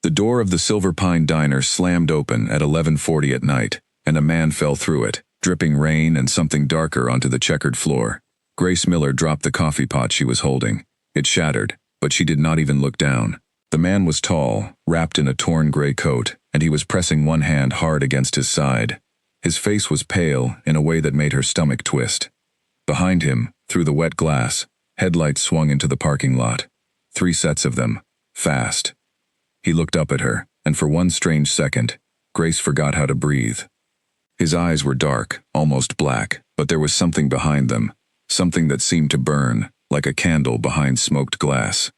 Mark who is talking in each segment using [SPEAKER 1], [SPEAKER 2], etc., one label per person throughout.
[SPEAKER 1] The door of the Silver Pine Diner slammed open at 11:40 at night, and a man fell through it, dripping rain and something darker onto the checkered floor. Grace Miller dropped the coffee pot she was holding. It shattered, but she did not even look down. The man was tall, wrapped in a torn gray coat, and he was pressing one hand hard against his side. His face was pale in a way that made her stomach twist. Behind him, through the wet glass, headlights swung into the parking lot. 3 sets of them, fast. He looked up at her, and for one strange second, Grace forgot how to breathe. His eyes were dark, almost black, but there was something behind them, something that seemed to burn, like a candle behind smoked glass.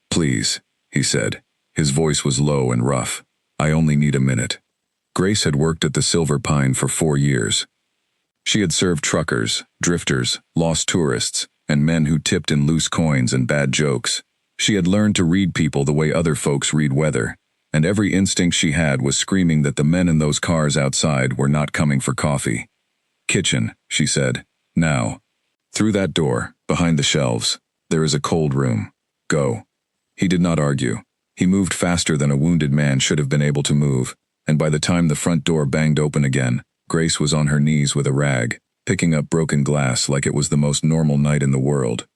[SPEAKER 1] "Please," he said. His voice was low and rough. "I only need a minute." Grace had worked at the Silver Pine for 4 years. She had served truckers, drifters, lost tourists, and men who tipped in loose coins and bad jokes. She had learned to read people the way other folks read weather, and every instinct she had was screaming that the men in those cars outside were not coming for coffee. "Kitchen," she said. "Now. Through that door, behind the shelves, there is a cold room. Go." He did not argue. He moved faster than a wounded man should have been able to move, and by the time the front door banged open again, Grace was on her knees with a rag, picking up broken glass like it was the most normal night in the world.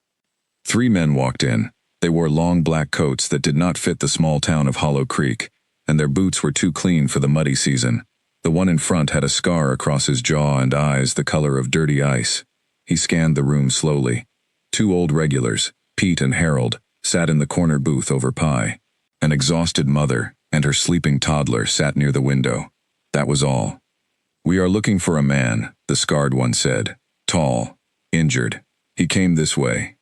[SPEAKER 1] 3 men walked in. They wore long black coats that did not fit the small town of Hollow Creek, and their boots were too clean for the muddy season. The one in front had a scar across his jaw and eyes the color of dirty ice. He scanned the room slowly. 2 old regulars, Pete and Harold, sat in the corner booth over pie. An exhausted mother and her sleeping toddler sat near the window. That was all. "We are looking for a man," the scarred one said. "Tall, injured. He came this way."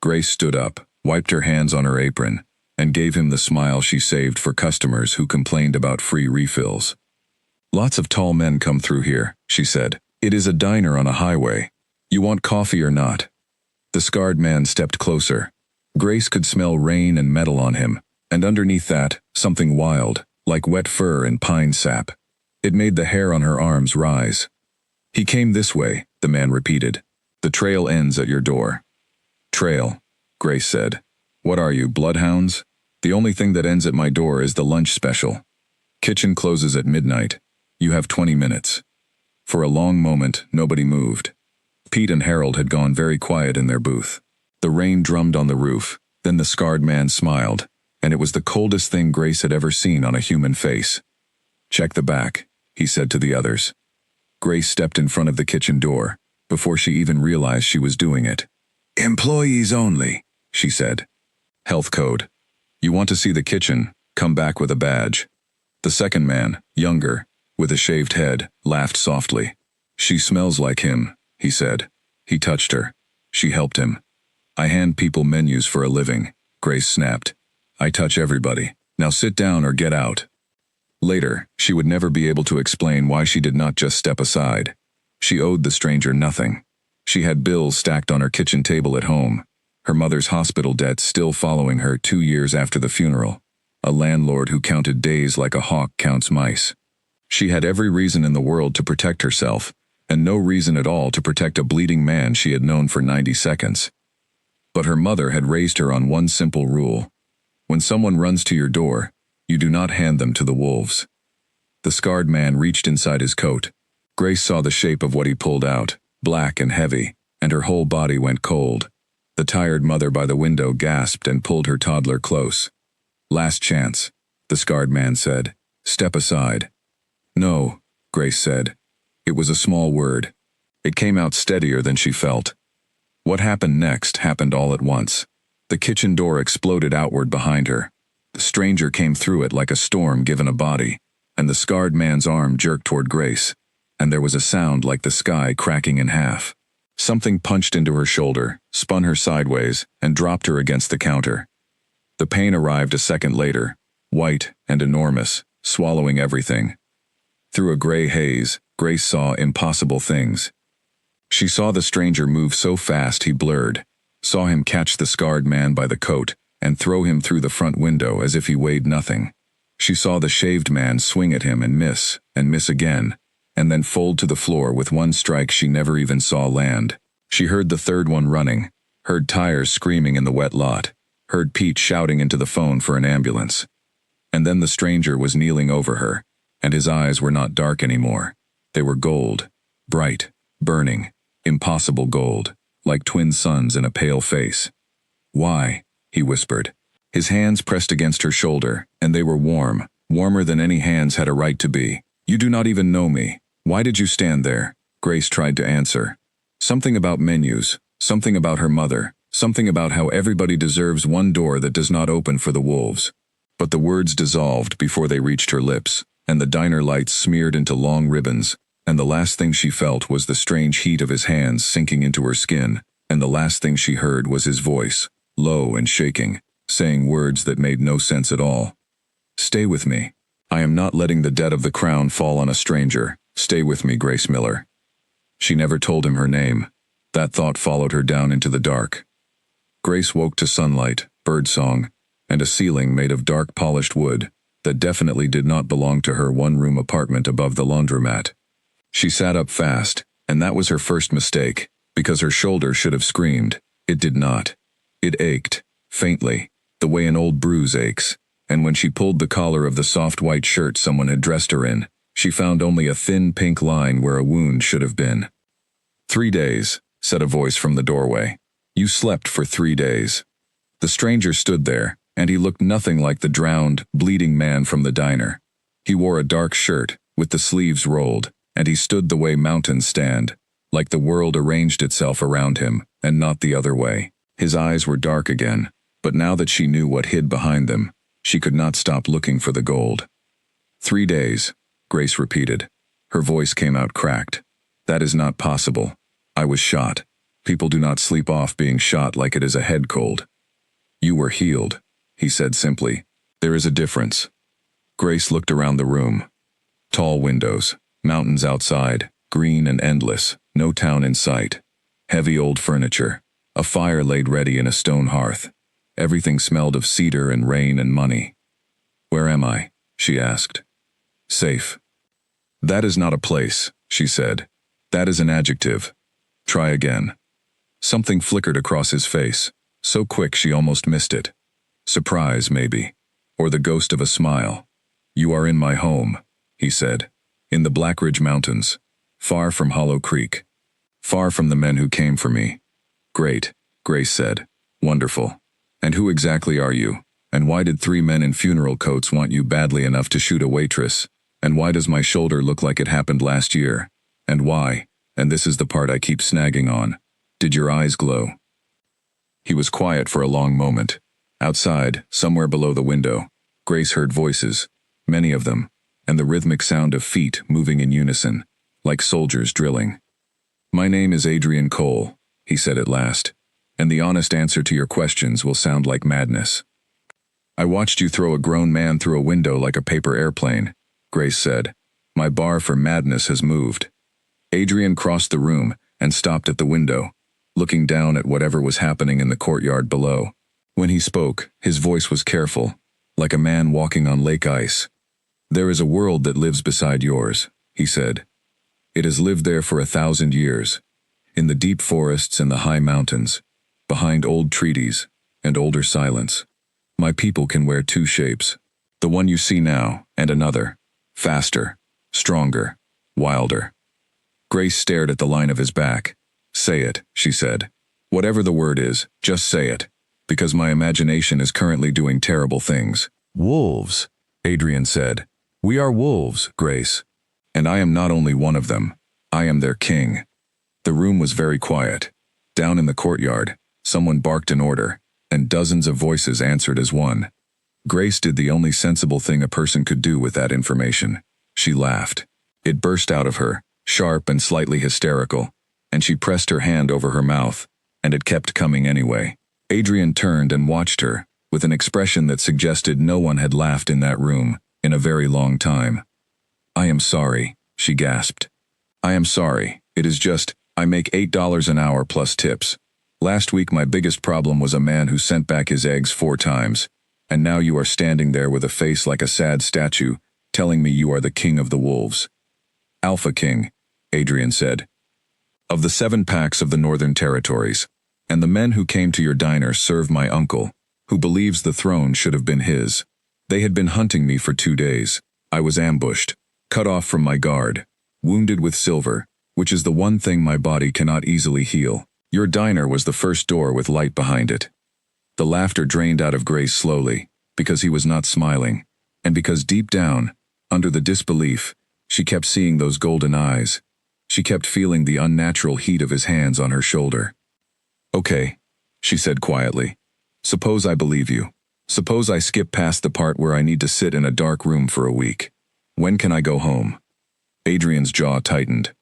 [SPEAKER 1] Grace stood up, wiped her hands on her apron, and gave him the smile she saved for customers who complained about free refills. "Lots of tall men come through here," she said. "It is a diner on a highway. You want coffee or not?" The scarred man stepped closer. Grace could smell rain and metal on him, and underneath that, something wild, like wet fur and pine sap. It made the hair on her arms rise. "He came this way," the man repeated. "The trail ends at your door." "Trail," Grace said. "What are you, bloodhounds? The only thing that ends at my door is the lunch special. Kitchen closes at midnight. You have 20 minutes. For a long moment, nobody moved. Pete and Harold had gone very quiet in their booth. The rain drummed on the roof, then the scarred man smiled, and it was the coldest thing Grace had ever seen on a human face. "Check the back," he said to the others. Grace stepped in front of the kitchen door, before she even realized she was doing it. "Employees only," she said. "Health code. You want to see the kitchen, come back with a badge." The second man, younger, with a shaved head, laughed softly. "She smells like him," he said. He touched her. She helped him. "I hand people menus for a living," Grace snapped. "I touch everybody. Now sit down or get out." Later, she would never be able to explain why she did not just step aside. She owed the stranger nothing. She had bills stacked on her kitchen table at home, her mother's hospital debts still following her 2 years after the funeral, a landlord who counted days like a hawk counts mice. She had every reason in the world to protect herself, and no reason at all to protect a bleeding man she had known for 90 seconds. But her mother had raised her on one simple rule. When someone runs to your door, you do not hand them to the wolves. The scarred man reached inside his coat. Grace saw the shape of what he pulled out, black and heavy, and her whole body went cold. The tired mother by the window gasped and pulled her toddler close. "Last chance," the scarred man said. "Step aside." "No," Grace said. It was a small word. It came out steadier than she felt. What happened next happened all at once. The kitchen door exploded outward behind her. The stranger came through it like a storm given a body, and the scarred man's arm jerked toward Grace, and there was a sound like the sky cracking in half. Something punched into her shoulder, spun her sideways, and dropped her against the counter. The pain arrived a second later, white and enormous, swallowing everything. Through a gray haze, Grace saw impossible things. She saw the stranger move so fast he blurred, saw him catch the scarred man by the coat and throw him through the front window as if he weighed nothing. She saw the shaved man swing at him and miss again, and then fold to the floor with one strike she never even saw land. She heard the third one running, heard tires screaming in the wet lot, heard Pete shouting into the phone for an ambulance. And then the stranger was kneeling over her, and his eyes were not dark anymore. They were gold, bright, burning, impossible gold, like twin suns in a pale face. "Why?" he whispered. His hands pressed against her shoulder, and they were warm, warmer than any hands had a right to be. "You do not even know me. Why did you stand there?" Grace tried to answer. Something about menus, something about her mother, something about how everybody deserves one door that does not open for the wolves. But the words dissolved before they reached her lips, and the diner lights smeared into long ribbons, and the last thing she felt was the strange heat of his hands sinking into her skin, and the last thing she heard was his voice, low and shaking, saying words that made no sense at all. "Stay with me. I am not letting the debt of the crown fall on a stranger. Stay with me, Grace Miller." She never told him her name. That thought followed her down into the dark. Grace woke to sunlight, birdsong, and a ceiling made of dark polished wood that definitely did not belong to her one-room apartment above the laundromat. She sat up fast, and that was her first mistake, because her shoulder should have screamed. It did not. It ached, faintly, the way an old bruise aches, and when she pulled the collar of the soft white shirt someone had dressed her in, she found only a thin pink line where a wound should have been. "3 days," said a voice from the doorway. "You slept for 3 days." The stranger stood there, and he looked nothing like the drowned, bleeding man from the diner. He wore a dark shirt, with the sleeves rolled, and he stood the way mountains stand, like the world arranged itself around him, and not the other way. His eyes were dark again, but now that she knew what hid behind them, she could not stop looking for the gold. 3 days, Grace repeated. Her voice came out cracked. "That is not possible. I was shot. People do not sleep off being shot like it is a head cold." "You were healed," he said simply. "There is a difference." Grace looked around the room. Tall windows, mountains outside, green and endless, no town in sight. Heavy old furniture, a fire laid ready in a stone hearth. Everything smelled of cedar and rain and money. "Where am I?" she asked. "Safe." "That is not a place," she said. "That is an adjective. Try again." Something flickered across his face, so quick she almost missed it. Surprise, maybe, or the ghost of a smile. "You are in my home," he said, "in the Blackridge Mountains, far from Hollow Creek, far from the men who came for me." "Great," Grace said. "Wonderful. And who exactly are you? And why did 3 men in funeral coats want you badly enough to shoot a waitress? And why does my shoulder look like it happened last year? And why, and this is the part I keep snagging on, did your eyes glow?" He was quiet for a long moment. Outside, somewhere below the window, Grace heard voices, many of them, and the rhythmic sound of feet moving in unison, like soldiers drilling. "My name is Adrian Cole," he said at last, "and the honest answer to your questions will sound like madness." "I watched you throw a grown man through a window like a paper airplane," Grace said. "My bar for madness has moved." Adrian crossed the room and stopped at the window, looking down at whatever was happening in the courtyard below. When he spoke, his voice was careful, like a man walking on lake ice. "There is a world that lives beside yours," he said. "It has lived there for 1,000 years, in the deep forests and the high mountains, behind old treaties and older silence. My people can wear 2 shapes, the one you see now and another, faster, stronger, wilder." Grace stared at the line of his back. "Say it," she said. "Whatever the word is, just say it, because my imagination is currently doing terrible things." "Wolves," Adrian said. "We are wolves, Grace. And I am not only one of them. I am their king." The room was very quiet. Down in the courtyard, someone barked an order, and dozens of voices answered as one. Grace did the only sensible thing a person could do with that information. She laughed. It burst out of her, sharp and slightly hysterical, and she pressed her hand over her mouth, and it kept coming anyway. Adrian turned and watched her, with an expression that suggested no one had laughed in that room in a very long time. "I am sorry," she gasped. "I am sorry. It is just, I make $8 an hour plus tips. Last week my biggest problem was a man who sent back his eggs 4 times, and now you are standing there with a face like a sad statue, telling me you are the king of the wolves." "Alpha King," Adrian said, "of the 7 packs of the Northern Territories, and the men who came to your diner serve my uncle, who believes the throne should have been his." They had been hunting me for 2 days. I was ambushed, cut off from my guard, wounded with silver, which is the one thing my body cannot easily heal. Your diner was the first door with light behind it. The laughter drained out of Grace slowly, because he was not smiling, and because deep down, under the disbelief, she kept seeing those golden eyes. She kept feeling the unnatural heat of his hands on her shoulder. "Okay," she said quietly. "Suppose I believe you. Suppose I skip past the part where I need to sit in a dark room for a week. When can I go home?" Adrian's jaw tightened.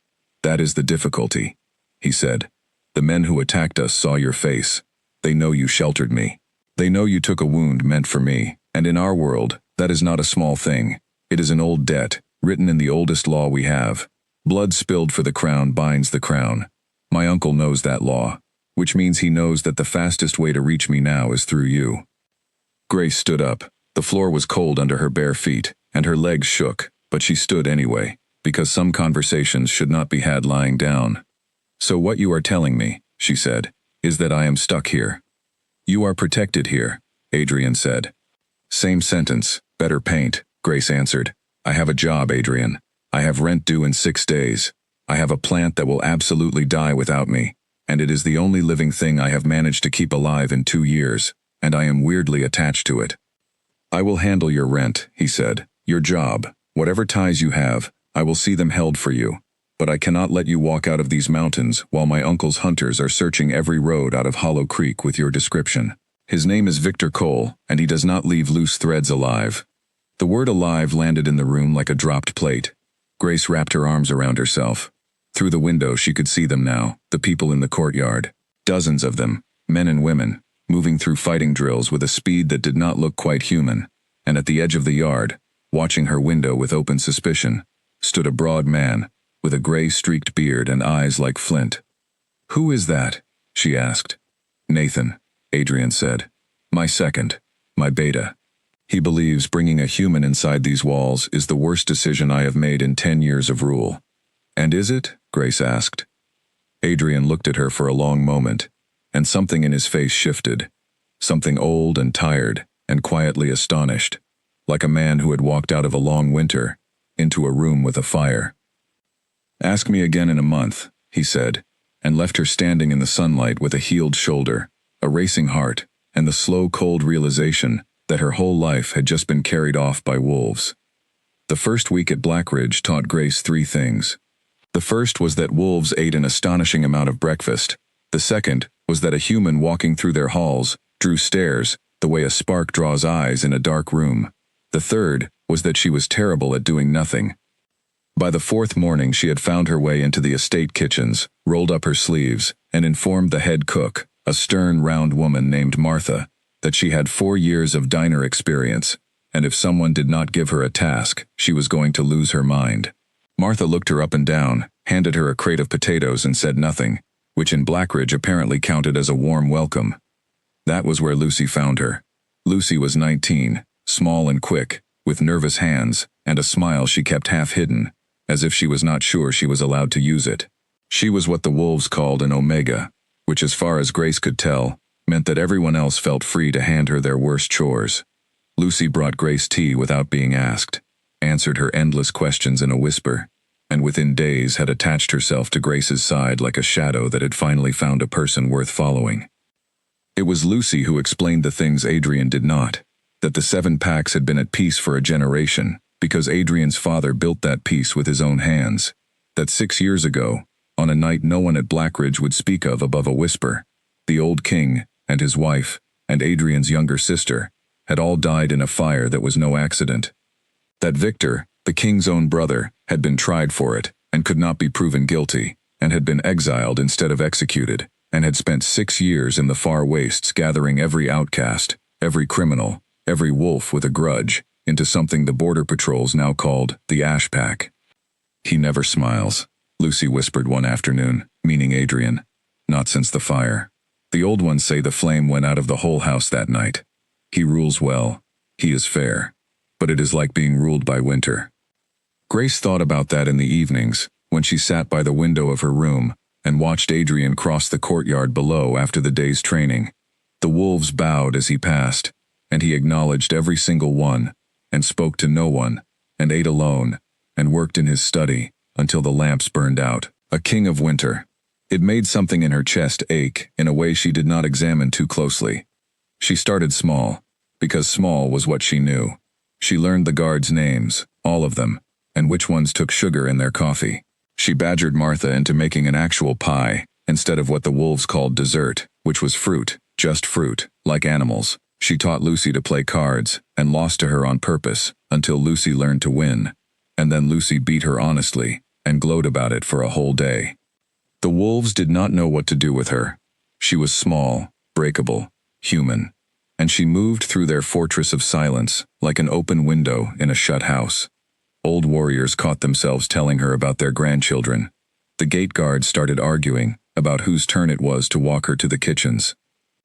[SPEAKER 1] "That is the difficulty," he said. "The men who attacked us saw your face. They know you sheltered me. They know you took a wound meant for me, and in our world, that is not a small thing. It is an old debt, written in the oldest law we have. Blood spilled for the crown binds the crown. My uncle knows that law, which means he knows that the fastest way to reach me now is through you." Grace stood up. The floor was cold under her bare feet, and her legs shook, but she stood anyway, because some conversations should not be had lying down. "So what you are telling me," she said, "is that I am stuck here." "You are protected here," Adrian said. "Same sentence, better paint," Grace answered. "I have a job, Adrian. I have rent due in 6 days. I have a plant that will absolutely die without me, and it is the only living thing I have managed to keep alive in 2 years, and I am weirdly attached to it." "I will handle your rent," he said. "Your job, whatever ties you have, I will see them held for you. But I cannot let you walk out of these mountains while my uncle's hunters are searching every road out of Hollow Creek with your description. His name is Victor Cole, and he does not leave loose threads alive." The word alive landed in the room like a dropped plate. Grace wrapped her arms around herself. Through the window she could see them now, the people in the courtyard. Dozens of them, men and women, moving through fighting drills with a speed that did not look quite human. And at the edge of the yard, watching her window with open suspicion, stood a broad man, with a gray-streaked beard and eyes like flint. "Who is that?" she asked. "Nathan," Adrian said. "My second, my beta. He believes bringing a human inside these walls is the worst decision I have made in 10 years of rule." "And is it?" Grace asked. Adrian looked at her for a long moment, and something in his face shifted. Something old and tired, and quietly astonished, like a man who had walked out of a long winter, into a room with a fire. "Ask me again in a month," he said, and left her standing in the sunlight with a healed shoulder, a racing heart, and the slow, cold realization that her whole life had just been carried off by wolves. The first week at Blackridge taught Grace 3 things. The first was that wolves ate an astonishing amount of breakfast. The second was that a human walking through their halls drew stares the way a spark draws eyes in a dark room. The third was that she was terrible at doing nothing. By the 4th morning she had found her way into the estate kitchens, rolled up her sleeves, and informed the head cook, a stern, round woman named Martha, that she had 4 years of diner experience, and if someone did not give her a task, she was going to lose her mind. Martha looked her up and down, handed her a crate of potatoes and said nothing, which in Blackridge apparently counted as a warm welcome. That was where Lucy found her. Lucy was 19, small and quick, with nervous hands, and a smile she kept half hidden, as if she was not sure she was allowed to use it. She was what the wolves called an omega, which as far as Grace could tell, meant that everyone else felt free to hand her their worst chores. Lucy brought Grace tea without being asked, answered her endless questions in a whisper, and within days had attached herself to Grace's side like a shadow that had finally found a person worth following. It was Lucy who explained the things Adrian did not, that the 7 packs had been at peace for a generation, because Adrian's father built that peace with his own hands, that 6 years ago, on a night no one at Blackridge would speak of above a whisper, the old king, and his wife, and Adrian's younger sister, had all died in a fire that was no accident. That Victor, the king's own brother, had been tried for it, and could not be proven guilty, and had been exiled instead of executed, and had spent 6 years in the far wastes gathering every outcast, every criminal, every wolf with a grudge, into something the border patrols now called the Ash Pack. "He never smiles," Lucy whispered one afternoon, meaning Adrian. "Not since the fire. The old ones say the flame went out of the whole house that night. He rules well. He is fair. But it is like being ruled by winter." Grace thought about that in the evenings, when she sat by the window of her room and watched Adrian cross the courtyard below after the day's training. The wolves bowed as he passed, and he acknowledged every single one, and spoke to no one, and ate alone, and worked in his study, until the lamps burned out. A king of winter. It made something in her chest ache in a way she did not examine too closely. She started small, because small was what she knew. She learned the guards' names, all of them, and which ones took sugar in their coffee. She badgered Martha into making an actual pie, instead of what the wolves called dessert, which was fruit, just fruit, like animals. She taught Lucy to play cards, and lost to her on purpose, until Lucy learned to win. And then Lucy beat her honestly, and glowed about it for a whole day. The wolves did not know what to do with her. She was small, breakable, human, and she moved through their fortress of silence, like an open window in a shut house. Old warriors caught themselves telling her about their grandchildren. The gate guards started arguing about whose turn it was to walk her to the kitchens.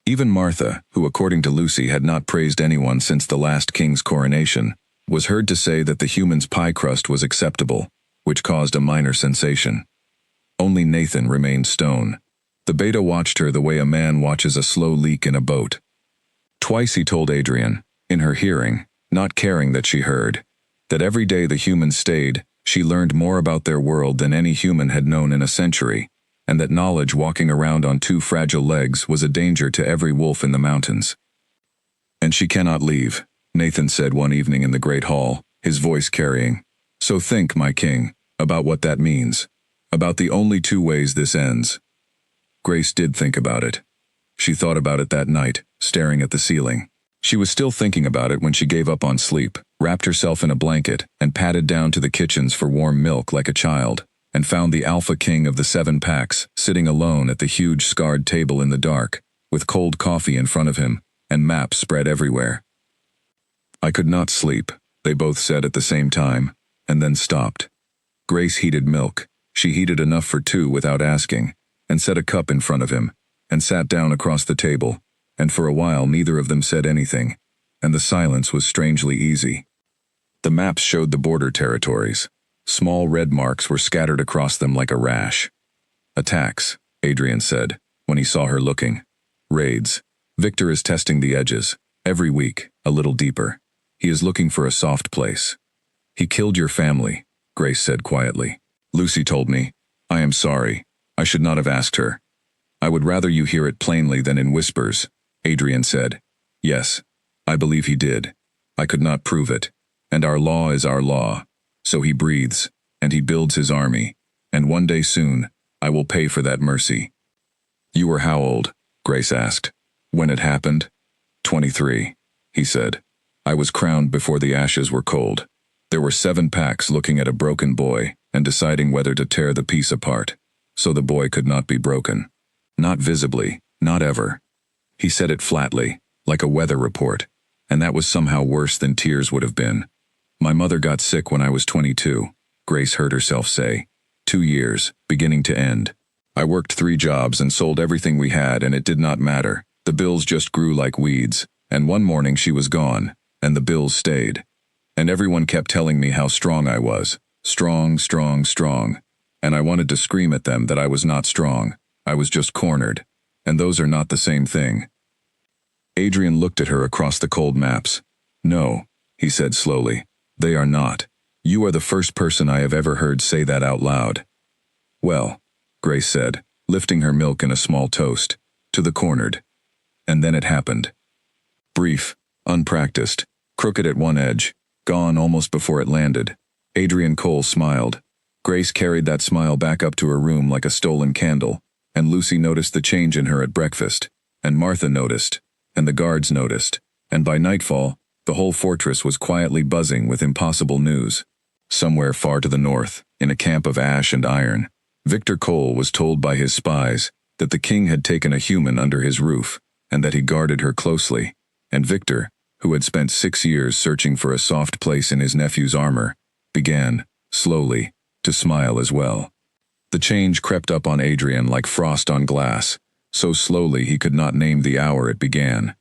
[SPEAKER 1] Even Martha, who according to Lucy had not praised anyone since the last king's coronation, was heard to say that the human's pie crust was acceptable, which caused a minor sensation. Only Nathan remained stone. The beta watched her the way a man watches a slow leak in a boat. Twice he told Adrian, in her hearing, not caring that she heard, that every day the humans stayed, she learned more about their world than any human had known in a century, and that knowledge walking around on two fragile legs was a danger to every wolf in the mountains. And she cannot leave, Nathan said one evening in the great hall, his voice carrying. So think, my king, about what that means, about the only two ways this ends. Grace did think about it. She thought about it that night, staring at the ceiling. She was still thinking about it when she gave up on sleep, wrapped herself in a blanket, and padded down to the kitchens for warm milk like a child, and found the alpha king of the 7 packs sitting alone at the huge scarred table in the dark, with cold coffee in front of him, and maps spread everywhere. I could not sleep, they both said at the same time, and then stopped. Grace heated milk. She heated enough for 2 without asking, and set a cup in front of him, and sat down across the table, and for a while neither of them said anything, and the silence was strangely easy. The maps showed the border territories. Small red marks were scattered across them like a rash. Attacks, Adrian said, when he saw her looking. Raids. Victor is testing the edges, every week, a little deeper. He is looking for a soft place. He killed your family, Grace said quietly. Lucy told me. I am sorry. I should not have asked her. I would rather you hear it plainly than in whispers, Adrian said. Yes, I believe he did. I could not prove it. And our law is our law. So he breathes, and he builds his army, and one day soon, I will pay for that mercy. You were how old? Grace asked. When it happened? 23, he said. I was crowned before the ashes were cold. There were 7 packs looking at a broken boy and deciding whether to tear the piece apart, so the boy could not be broken. Not visibly, not ever. He said it flatly, like a weather report, and that was somehow worse than tears would have been. My mother got sick when I was 22, Grace heard herself say. 2 years, beginning to end. I worked 3 jobs and sold everything we had, and it did not matter. The bills just grew like weeds, and one morning she was gone, and the bills stayed. And everyone kept telling me how strong I was. Strong, strong, strong. And I wanted to scream at them that I was not strong. I was just cornered. And those are not the same thing. Adrian looked at her across the cold maps. No, he said slowly. They are not. You are the first person I have ever heard say that out loud. Well, Grace said, lifting her milk in a small toast, to the cornered. And then it happened. Brief, unpracticed, crooked at one edge, gone almost before it landed. Adrian Cole smiled. Grace carried that smile back up to her room like a stolen candle, and Lucy noticed the change in her at breakfast, and Martha noticed, and the guards noticed, and by nightfall, the whole fortress was quietly buzzing with impossible news. Somewhere far to the north, in a camp of ash and iron, Victor Cole was told by his spies that the king had taken a human under his roof, and that he guarded her closely, and Victor, who had spent 6 years searching for a soft place in his nephew's armor, began, slowly, to smile as well. The change crept up on Adrian like frost on glass, so slowly he could not name the hour it began.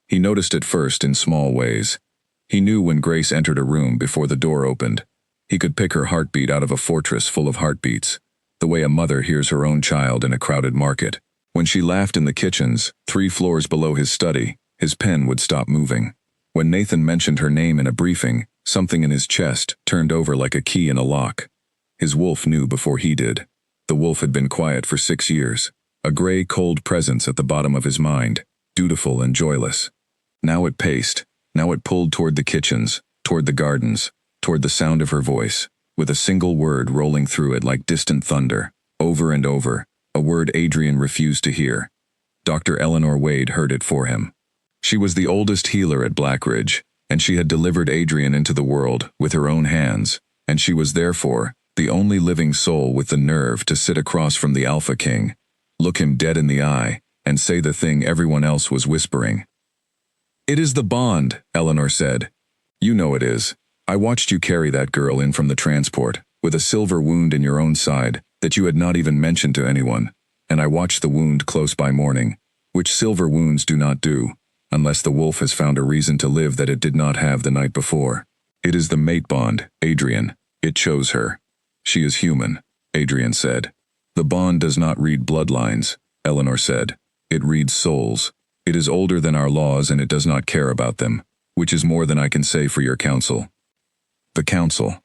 [SPEAKER 1] He noticed it first in small ways. He knew when Grace entered a room before the door opened. He could pick her heartbeat out of a fortress full of heartbeats, the way a mother hears her own child in a crowded market. When she laughed in the kitchens, 3 floors below his study, his pen would stop moving. When Nathan mentioned her name in a briefing, something in his chest turned over like a key in a lock. His wolf knew before he did. The wolf had been quiet for 6 years, a gray, cold presence at the bottom of his mind, dutiful and joyless. Now it paced, now it pulled toward the kitchens, toward the gardens, toward the sound of her voice, with a single word rolling through it like distant thunder, over and over, a word Adrian refused to hear. Dr. Eleanor Wade heard it for him. She was the oldest healer at Blackridge, and she had delivered Adrian into the world with her own hands, and she was therefore the only living soul with the nerve to sit across from the Alpha King, look him dead in the eye, and say the thing everyone else was whispering. "It is the bond," Eleanor said. "You know it is. I watched you carry that girl in from the transport, with a silver wound in your own side that you had not even mentioned to anyone, and I watched the wound close by mourning, which silver wounds do not do, unless the wolf has found a reason to live that it did not have the night before. It is the mate bond, Adrian. It chose her. She is human," Adrian said. "The bond does not read bloodlines," Eleanor said. "It reads souls. It is older than our laws and it does not care about them, which is more than I can say for your council." The council.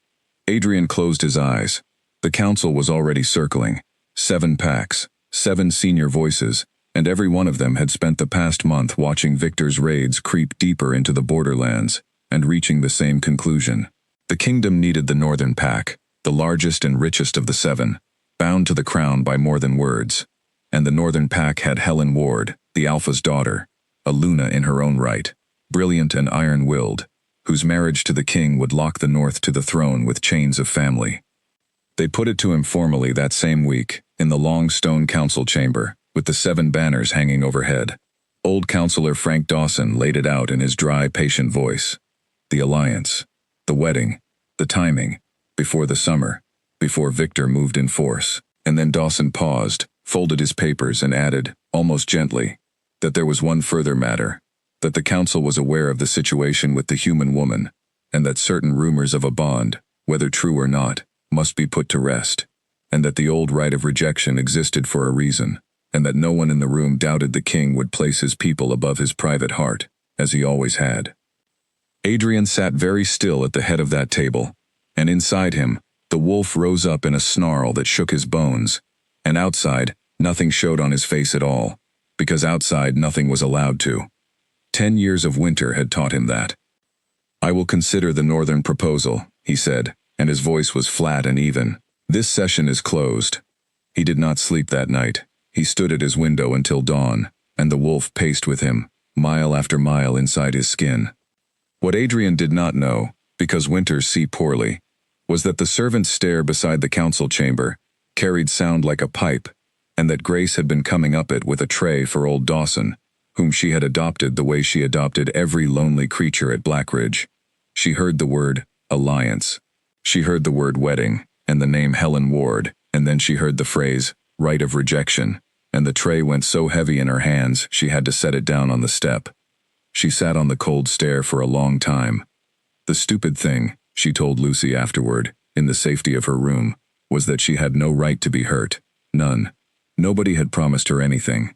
[SPEAKER 1] Adrian closed his eyes. The council was already circling. 7 packs, 7 senior voices, and every one of them had spent the past month watching Victor's raids creep deeper into the borderlands, and reaching the same conclusion. The kingdom needed the northern pack, the largest and richest of the 7, bound to the crown by more than words. And the northern pack had Helen Ward, the Alpha's daughter, a Luna in her own right, brilliant and iron-willed, whose marriage to the king would lock the north to the throne with chains of family. They put it to him formally that same week, in the long stone council chamber, with the 7 banners hanging overhead. Old Councillor Frank Dawson laid it out in his dry, patient voice. The alliance, the wedding, the timing, before the summer, before Victor moved in force. And then Dawson paused, folded his papers and added, almost gently, that there was one further matter, that the council was aware of the situation with the human woman, and that certain rumors of a bond, whether true or not, must be put to rest, and that the old right of rejection existed for a reason, and that no one in the room doubted the king would place his people above his private heart, as he always had. Adrian sat very still at the head of that table, and inside him, the wolf rose up in a snarl that shook his bones, and outside, nothing showed on his face at all, because outside nothing was allowed to. 10 years of winter had taught him that. "I will consider the northern proposal," he said, and his voice was flat and even. "This session is closed." He did not sleep that night. He stood at his window until dawn, and the wolf paced with him, mile after mile inside his skin. What Adrian did not know, because winters see poorly, was that the servant's stair beside the council chamber carried sound like a pipe, and that Grace had been coming up it with a tray for old Dawson, whom she had adopted the way she adopted every lonely creature at Blackridge. She heard the word alliance. She heard the word wedding, and the name Helen Ward, and then she heard the phrase right of rejection, and the tray went so heavy in her hands she had to set it down on the step. She sat on the cold stair for a long time. The stupid thing, she told Lucy afterward, in the safety of her room, was that she had no right to be hurt. None. Nobody had promised her anything.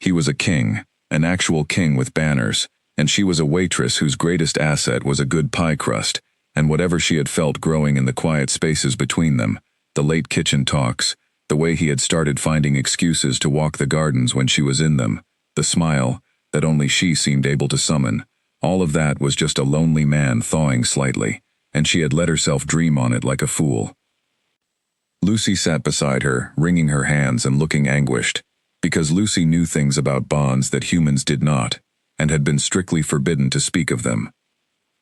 [SPEAKER 1] He was a king, an actual king with banners, and she was a waitress whose greatest asset was a good pie crust, and whatever she had felt growing in the quiet spaces between them, the late kitchen talks, the way he had started finding excuses to walk the gardens when she was in them, the smile that only she seemed able to summon, all of that was just a lonely man thawing slightly, and she had let herself dream on it like a fool. Lucy sat beside her, wringing her hands and looking anguished, because Lucy knew things about bonds that humans did not, and had been strictly forbidden to speak of them.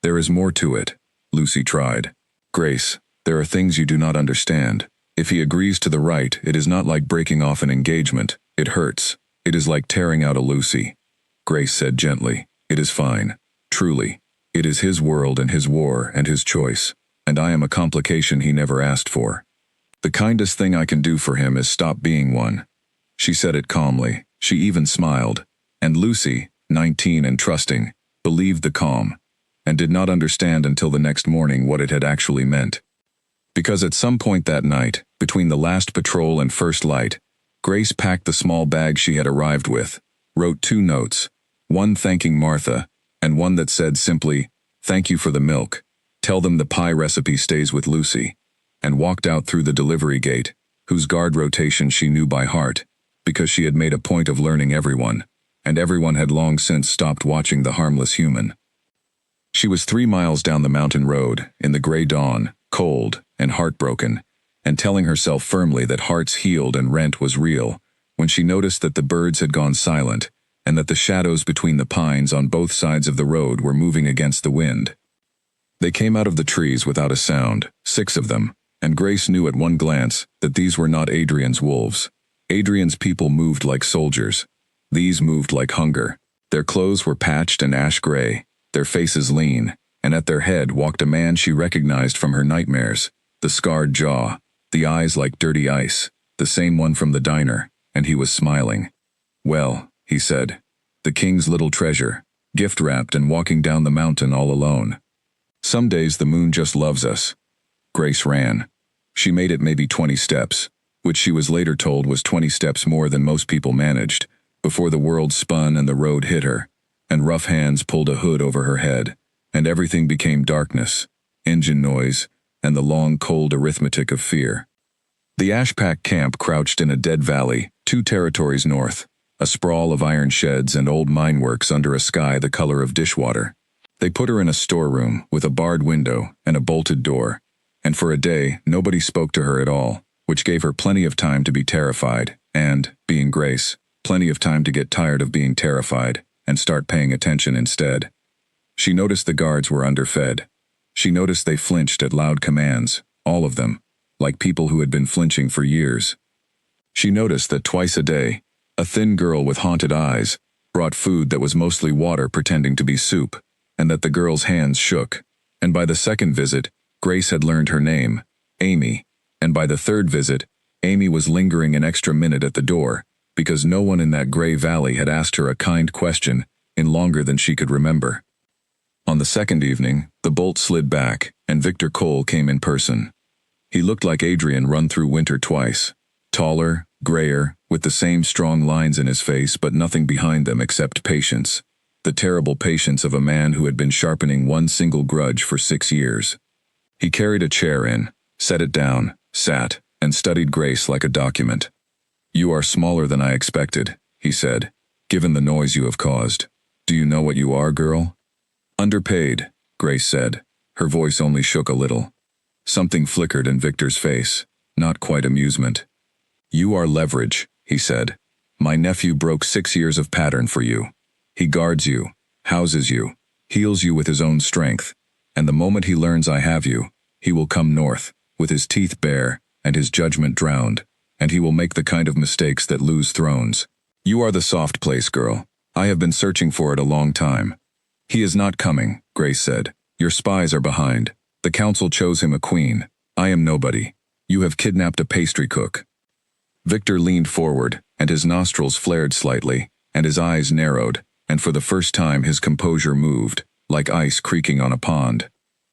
[SPEAKER 1] "There is more to it," Lucy tried. "Grace, there are things you do not understand. If he agrees to the right, it is not like breaking off an engagement. It hurts. It is like tearing out a Lucy." Grace said gently, "It is fine. Truly. It is his world and his war and his choice, and I am a complication he never asked for. The kindest thing I can do for him is stop being one." She said it calmly. She even smiled. And Lucy, 19 and trusting, believed the calm, and did not understand until the next morning what it had actually meant. Because at some point that night, between the last patrol and first light, Grace packed the small bag she had arrived with, wrote 2 notes, one thanking Martha, and one that said simply, "Thank you for the milk. Tell them the pie recipe stays with Lucy," and walked out through the delivery gate, whose guard rotation she knew by heart, because she had made a point of learning everyone, and everyone had long since stopped watching the harmless human. She was 3 miles down the mountain road, in the gray dawn, cold and heartbroken, and telling herself firmly that hearts healed and rent was real, when she noticed that the birds had gone silent, and that the shadows between the pines on both sides of the road were moving against the wind. They came out of the trees without a sound, 6 of them, and Grace knew at one glance that these were not Adrian's wolves. Adrian's people moved like soldiers. These moved like hunger. Their clothes were patched and ash-gray, their faces lean, and at their head walked a man she recognized from her nightmares, the scarred jaw, the eyes like dirty ice, the same one from the diner, and he was smiling. "Well," he said, "the king's little treasure, gift-wrapped and walking down the mountain all alone. Some days the moon just loves us." Grace ran. She made it maybe 20 steps, which she was later told was 20 steps more than most people managed, before the world spun and the road hit her, and rough hands pulled a hood over her head, and everything became darkness, engine noise, and the long cold arithmetic of fear. The Ashpack camp crouched in a dead valley, 2 territories north, a sprawl of iron sheds and old mine works under a sky the color of dishwater. They put her in a storeroom with a barred window and a bolted door, and for a day nobody spoke to her at all, which gave her plenty of time to be terrified and, being Grace, plenty of time to get tired of being terrified and start paying attention instead. She noticed the guards were underfed. She noticed they flinched at loud commands, all of them, like people who had been flinching for years. She noticed that twice a day, a thin girl with haunted eyes brought food that was mostly water pretending to be soup, and that the girl's hands shook. And by the second visit, Grace had learned her name, Amy, and by the third visit, Amy was lingering an extra minute at the door, because no one in that gray valley had asked her a kind question in longer than she could remember. On the second evening, the bolt slid back, and Victor Cole came in person. He looked like Adrian run through winter twice. Taller, grayer, with the same strong lines in his face but nothing behind them except patience. The terrible patience of a man who had been sharpening one single grudge for 6 years. He carried a chair in, set it down, sat, and studied Grace like a document. "You are smaller than I expected," he said, "given the noise you have caused. Do you know what you are, girl?" "Underpaid," Grace said. Her voice only shook a little. Something flickered in Victor's face, not quite amusement. "You are leverage," he said. "My nephew broke 6 years of pattern for you. He guards you, houses you, heals you with his own strength, and the moment he learns I have you, he will come north, with his teeth bare and his judgment drowned, and he will make the kind of mistakes that lose thrones. You are the soft place, girl. I have been searching for it a long time." "He is not coming," Grace said. "Your spies are behind. The council chose him a queen. I am nobody. You have kidnapped a pastry cook." Victor leaned forward, and his nostrils flared slightly, and his eyes narrowed, and for the first time his composure moved, like ice creaking on a pond.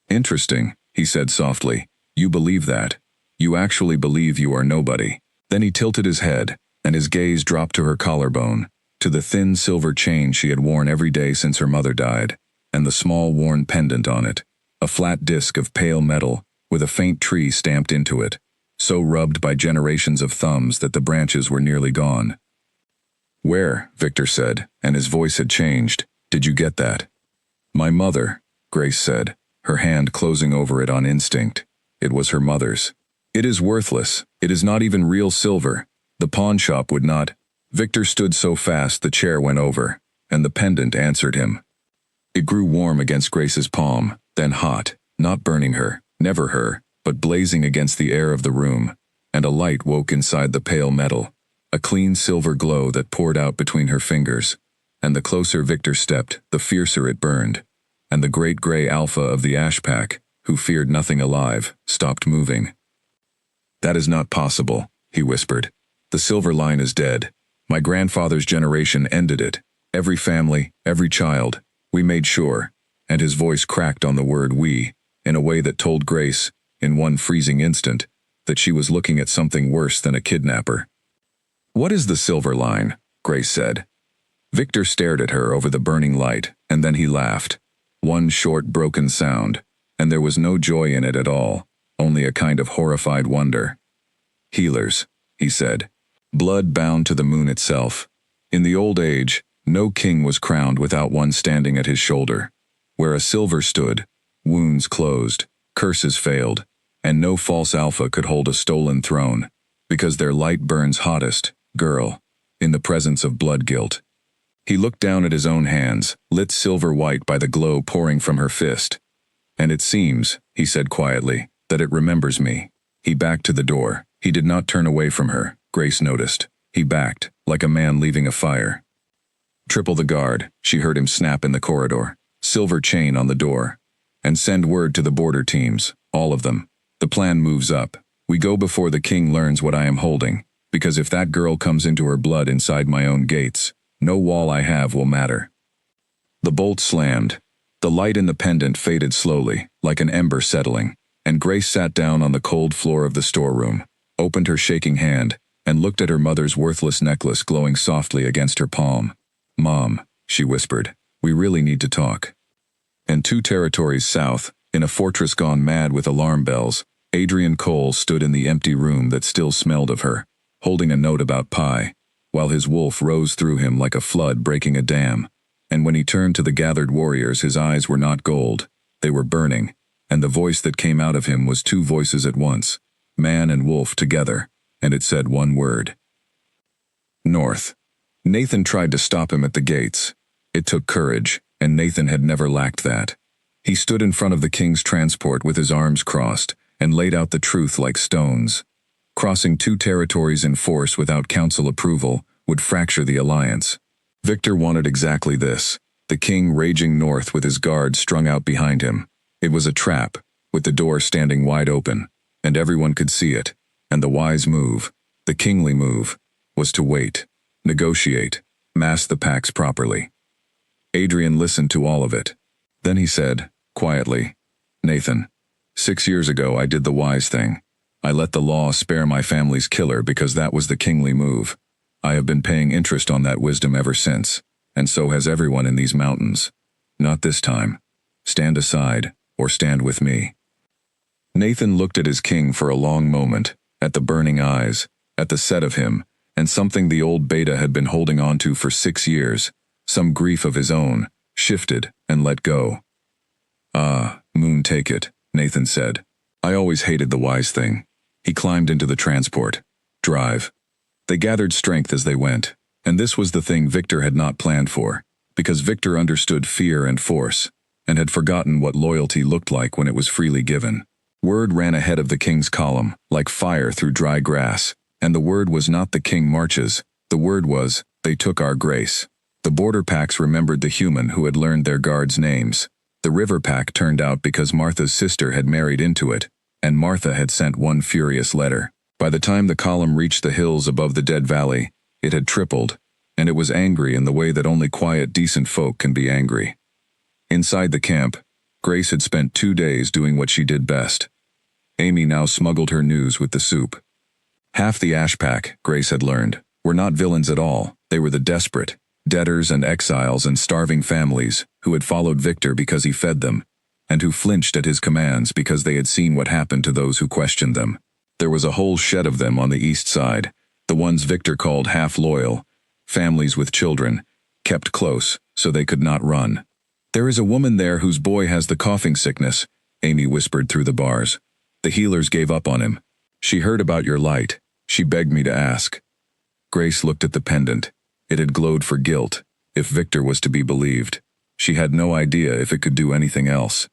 [SPEAKER 1] "Interesting," he said softly. "You believe that. You actually believe you are nobody." Then he tilted his head, and his gaze dropped to her collarbone, to the thin silver chain she had worn every day since her mother died, and the small worn pendant on it, a flat disc of pale metal, with a faint tree stamped into it, so rubbed by generations of thumbs that the branches were nearly gone. "Where?" Victor said, and his voice had changed. "Did you get that?" "My mother," Grace said, her hand closing over it on instinct. It was her mother's. "It is worthless. It is not even real silver. The pawn shop would not—" Victor stood so fast the chair went over, and the pendant answered him. It grew warm against Grace's palm, then hot, not burning her, never her, but blazing against the air of the room, and a light woke inside the pale metal, a clean silver glow that poured out between her fingers, and the closer Victor stepped, the fiercer it burned, and the great gray alpha of the Ashpack, who feared nothing alive, stopped moving. "That is not possible," he whispered. "The silver line is dead. My grandfather's generation ended it. Every family, every child. We made sure," and his voice cracked on the word "we," in a way that told Grace, in one freezing instant, that she was looking at something worse than a kidnapper. "What is the silver line?" Grace said. Victor stared at her over the burning light, And then he laughed. One short, broken sound, and there was no joy in it at all, only a kind of horrified wonder. Healers, he said. Blood bound to the moon itself. In the old age, no king was crowned without one standing at his shoulder. Where a silver stood, wounds closed, curses failed, and no false alpha could hold a stolen throne, because their light burns hottest, girl, in the presence of blood guilt. He looked down at his own hands, lit silver white by the glow pouring from her fist. And it seems, he said quietly, that it remembers me. He backed to the door. He did not turn away from her, Grace noticed. He backed, like a man leaving a fire. Triple the guard, she heard him snap in the corridor. Silver chain on the door. And send word to the border teams, all of them. The plan moves up. We go before the king learns what I am holding, because if that girl comes into her blood inside my own gates, no wall I have will matter. The bolt slammed. The light in the pendant faded slowly, like an ember settling, and Grace sat down on the cold floor of the storeroom, opened her shaking hand, and looked at her mother's worthless necklace glowing softly against her palm. "Mom," she whispered, "we really need to talk." And 2 territories south, in a fortress gone mad with alarm bells, Adrian Cole stood in the empty room that still smelled of her, holding a note about pie, while his wolf rose through him like a flood breaking a dam. And when he turned to the gathered warriors, his eyes were not gold, they were burning, and the voice that came out of him was 2 voices at once, man and wolf together, and it said one word. North. Nathan tried to stop him at the gates. It took courage, and Nathan had never lacked that. He stood in front of the king's transport with his arms crossed, and laid out the truth like stones. Crossing 2 territories in force without council approval would fracture the alliance. Victor wanted exactly this, the king raging north with his guards strung out behind him. It was a trap, with the door standing wide open, and everyone could see it, and the wise move, the kingly move, was to wait, negotiate, mass the packs properly. Adrian listened to all of it. Then he said, quietly, "Nathan, 6 years ago I did the wise thing. I let the law spare my family's killer because that was the kingly move. I have been paying interest on that wisdom ever since, and so has everyone in these mountains. Not this time. Stand aside, or stand with me." Nathan looked at his king for a long moment, at the burning eyes, at the set of him, and something the old beta had been holding on to for 6 years, some grief of his own, shifted and let go. "Ah, Moon, take it," Nathan said. "I always hated the wise thing." He climbed into the transport. Drive. They gathered strength as they went, and this was the thing Victor had not planned for, because Victor understood fear and force, and had forgotten what loyalty looked like when it was freely given. Word ran ahead of the king's column, like fire through dry grass, and the word was not "the king marches," the word was, "they took our grace." The border packs remembered the human who had learned their guards' names. The river pack turned out because Martha's sister had married into it, and Martha had sent one furious letter. By the time the column reached the hills above the dead valley, it had tripled, and it was angry in the way that only quiet, decent folk can be angry. Inside the camp, Grace had spent 2 days doing what she did best. Amy now smuggled her news with the soup. Half the ash pack, Grace had learned, were not villains at all. They were the desperate, debtors and exiles and starving families who had followed Victor because he fed them, and who flinched at his commands because they had seen what happened to those who questioned them. There was a whole shed of them on the east side, the ones Victor called half-loyal, families with children, kept close so they could not run. "There is a woman there whose boy has the coughing sickness," Amy whispered through the bars. "The healers gave up on him. She heard about your light. She begged me to ask." Grace looked at the pendant. It had glowed for guilt, if Victor was to be believed. She had no idea if it could do anything else.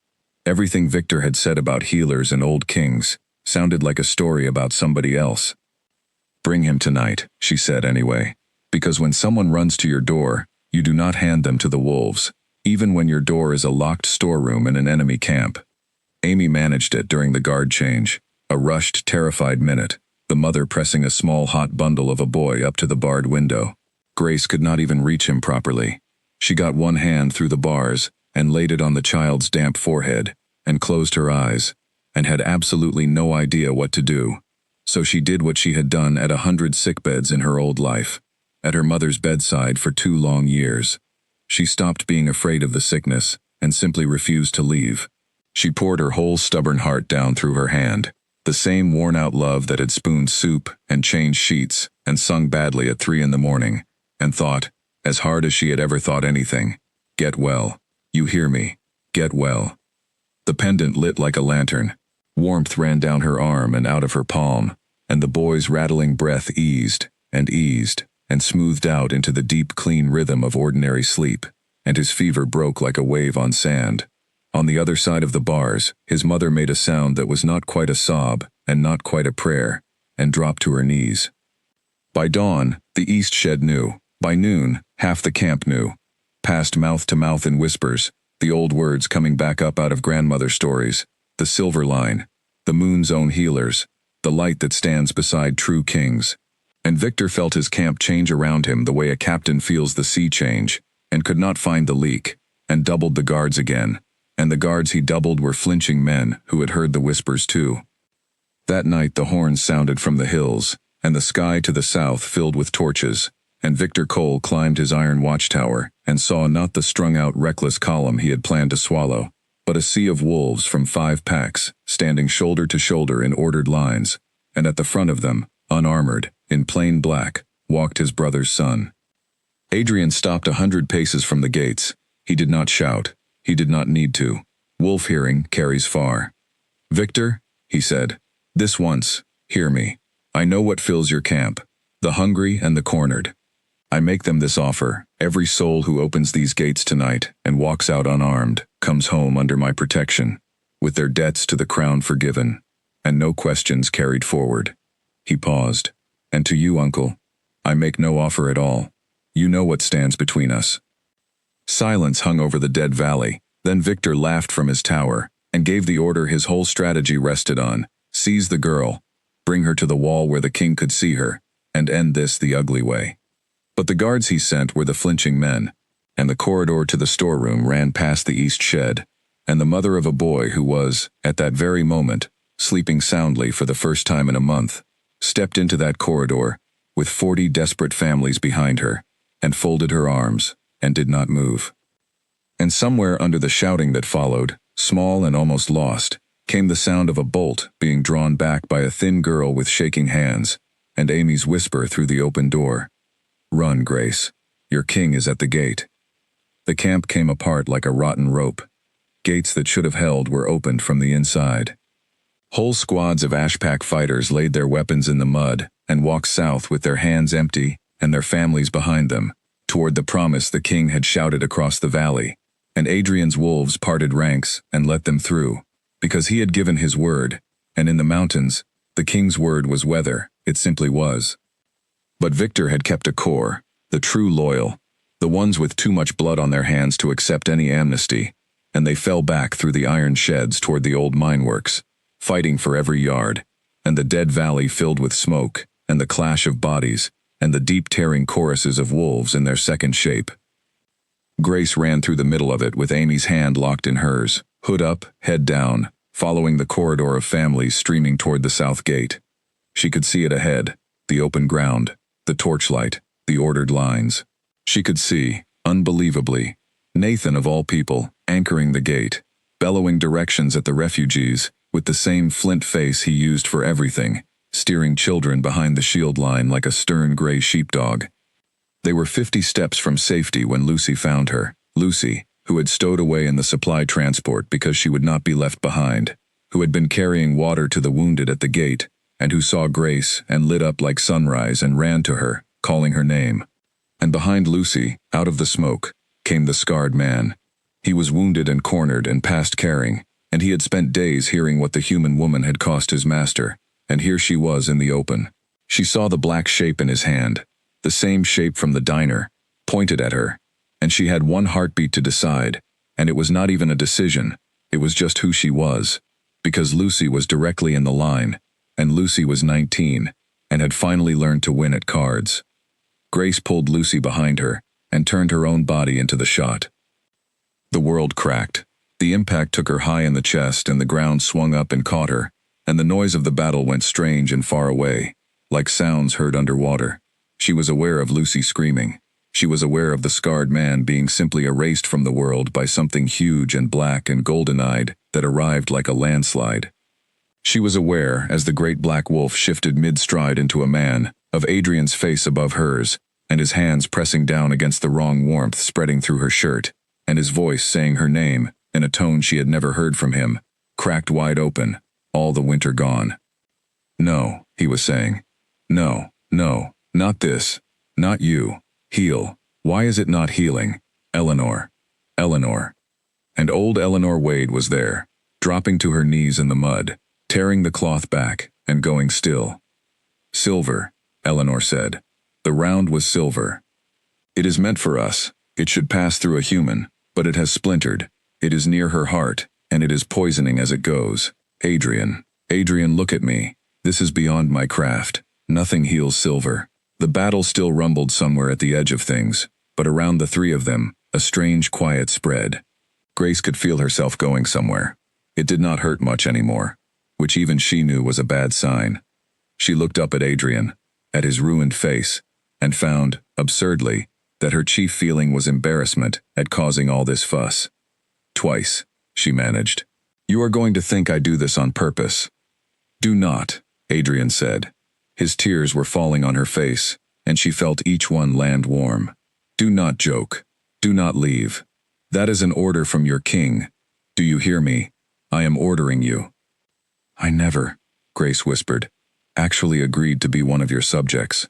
[SPEAKER 1] Everything Victor had said about healers and old kings sounded like a story about somebody else. "Bring him tonight," she said anyway, "because when someone runs to your door, you do not hand them to the wolves, even when your door is a locked storeroom in an enemy camp." Amy managed it during the guard change, a rushed, terrified minute, the mother pressing a small hot bundle of a boy up to the barred window. Grace could not even reach him properly. She got one hand through the bars and laid it on the child's damp forehead, and closed her eyes, and had absolutely no idea what to do. So she did what she had done at 100 sickbeds in her old life, at her mother's bedside for 2 long years. She stopped being afraid of the sickness and simply refused to leave. She poured her whole stubborn heart down through her hand, the same worn-out love that had spooned soup and changed sheets and sung badly at 3 in the morning, and thought, as hard as she had ever thought anything, "Get well. You hear me. Get well." The pendant lit like a lantern. Warmth ran down her arm and out of her palm, and the boy's rattling breath eased and smoothed out into the deep, clean rhythm of ordinary sleep, and his fever broke like a wave on sand. On the other side of the bars, his mother made a sound that was not quite a sob and not quite a prayer, and dropped to her knees. By dawn, the East Shed knew. By noon, half the camp knew. Passed mouth to mouth in whispers, the old words coming back up out of grandmother stories, the silver line, the moon's own healers, the light that stands beside true kings. And Victor felt his camp change around him the way a captain feels the sea change, and could not find the leak, and doubled the guards again, and the guards he doubled were flinching men who had heard the whispers too. That night the horns sounded from the hills, and the sky to the south filled with torches, and Victor Cole climbed his iron watchtower and saw not the strung-out reckless column he had planned to swallow, but a sea of wolves from 5 packs, standing shoulder to shoulder in ordered lines, and at the front of them, unarmored, in plain black, walked his brother's son. Adrian stopped 100 paces from the gates. He did not shout. He did not need to. Wolf hearing carries far. "Victor," he said, "this once, hear me. I know what fills your camp, the hungry and the cornered. I make them this offer. Every soul who opens these gates tonight and walks out unarmed comes home under my protection, with their debts to the crown forgiven, and no questions carried forward." He paused. "And to you, uncle, I make no offer at all. You know what stands between us." Silence hung over the dead valley. Then Victor laughed from his tower and gave the order his whole strategy rested on: seize the girl, bring her to the wall where the king could see her, and end this the ugly way. But the guards he sent were the flinching men, and the corridor to the storeroom ran past the east shed, and the mother of a boy who was, at that very moment, sleeping soundly for the first time in a month, stepped into that corridor, with 40 desperate families behind her, and folded her arms, and did not move. And somewhere under the shouting that followed, small and almost lost, came the sound of a bolt being drawn back by a thin girl with shaking hands, and Amy's whisper through the open door: "Run, Grace. Your king is at the gate." The camp came apart like a rotten rope. Gates that should have held were opened from the inside. Whole squads of Ashpack fighters laid their weapons in the mud and walked south with their hands empty and their families behind them, toward the promise the king had shouted across the valley, and Adrian's wolves parted ranks and let them through, because he had given his word, and in the mountains, the king's word was weather, it simply was. But Victor had kept a core, the true loyal, the ones with too much blood on their hands to accept any amnesty, and they fell back through the iron sheds toward the old mine works, fighting for every yard, and the dead valley filled with smoke, and the clash of bodies, and the deep tearing choruses of wolves in their second shape. Grace ran through the middle of it with Amy's hand locked in hers, hood up, head down, following the corridor of families streaming toward the south gate. She could see it ahead, the open ground, the torchlight, the ordered lines. She could see, unbelievably, Nathan of all people, anchoring the gate, bellowing directions at the refugees, with the same flint face he used for everything, steering children behind the shield line like a stern gray sheepdog. They were 50 steps from safety when Lucy found her. Lucy, who had stowed away in the supply transport because she would not be left behind, who had been carrying water to the wounded at the gate, and who saw Grace and lit up like sunrise and ran to her, calling her name. And behind Lucy, out of the smoke, came the scarred man. He was wounded and cornered and past caring, and he had spent days hearing what the human woman had cost his master, and here she was in the open. She saw the black shape in his hand, the same shape from the diner, pointed at her, and she had one heartbeat to decide, and it was not even a decision, it was just who she was, because Lucy was directly in the line, and Lucy was 19, and had finally learned to win at cards. Grace pulled Lucy behind her, and turned her own body into the shot. The world cracked. The impact took her high in the chest, and the ground swung up and caught her, and the noise of the battle went strange and far away, like sounds heard underwater. She was aware of Lucy screaming. She was aware of the scarred man being simply erased from the world by something huge and black and golden-eyed that arrived like a landslide. She was aware, as the great black wolf shifted mid-stride into a man, of Adrian's face above hers, and his hands pressing down against the wrong warmth spreading through her shirt, and his voice saying her name, in a tone she had never heard from him, cracked wide open, all the winter gone. "No," he was saying. "No, no, not this. Not you. Heal. Why is it not healing? Eleanor. Eleanor." And old Eleanor Wade was there, dropping to her knees in the mud, tearing the cloth back, and going still. "Silver," Eleanor said. "The round was silver. It is meant for us. It should pass through a human, but it has splintered. It is near her heart, and it is poisoning as it goes. Adrian. Adrian, look at me. This is beyond my craft. Nothing heals silver." The battle still rumbled somewhere at the edge of things, but around the three of them, a strange quiet spread. Grace could feel herself going somewhere. It did not hurt much anymore, which even she knew was a bad sign. She looked up at Adrian, at his ruined face, and found, absurdly, that her chief feeling was embarrassment at causing all this fuss. "Twice," she managed. "You are going to think I do this on purpose." "Do not," Adrian said. His tears were falling on her face, and she felt each one land warm. "Do not joke. Do not leave. That is an order from your king. Do you hear me? I am ordering you." "I never," Grace whispered, "actually agreed to be one of your subjects."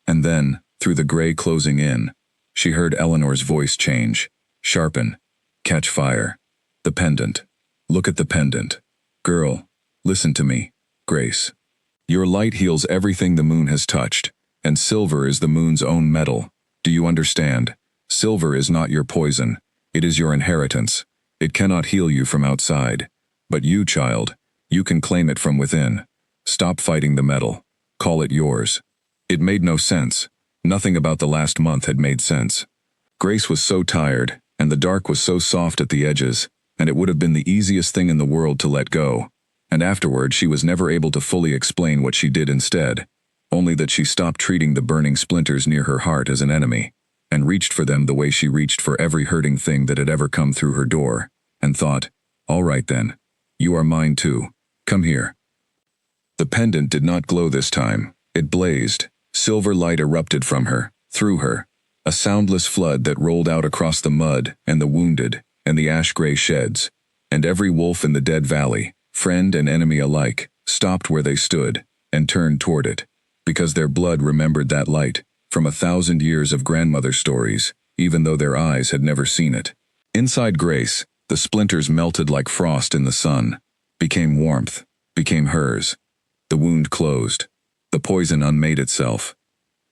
[SPEAKER 1] And then, through the gray closing in, she heard Eleanor's voice change, sharpen, catch fire. "The pendant. Look at the pendant. Girl, listen to me, Grace. Your light heals everything the moon has touched, and silver is the moon's own metal. Do you understand? Silver is not your poison. It is your inheritance. It cannot heal you from outside. But you, child, you can claim it from within. Stop fighting the metal. Call it yours." It made no sense. Nothing about the last month had made sense. Grace was so tired, and the dark was so soft at the edges, and it would have been the easiest thing in the world to let go. And afterward she was never able to fully explain what she did instead, only that she stopped treating the burning splinters near her heart as an enemy, and reached for them the way she reached for every hurting thing that had ever come through her door, and thought, "All right then, you are mine too. Come here." The pendant did not glow this time. It blazed. Silver light erupted from her, through her, a soundless flood that rolled out across the mud and the wounded and the ash-gray sheds, and every wolf in the dead valley, friend and enemy alike, stopped where they stood and turned toward it, because their blood remembered that light from 1,000 years of grandmother stories, even though their eyes had never seen it. Inside Grace, the splinters melted like frost in the sun, became warmth, became hers. The wound closed. The poison unmade itself.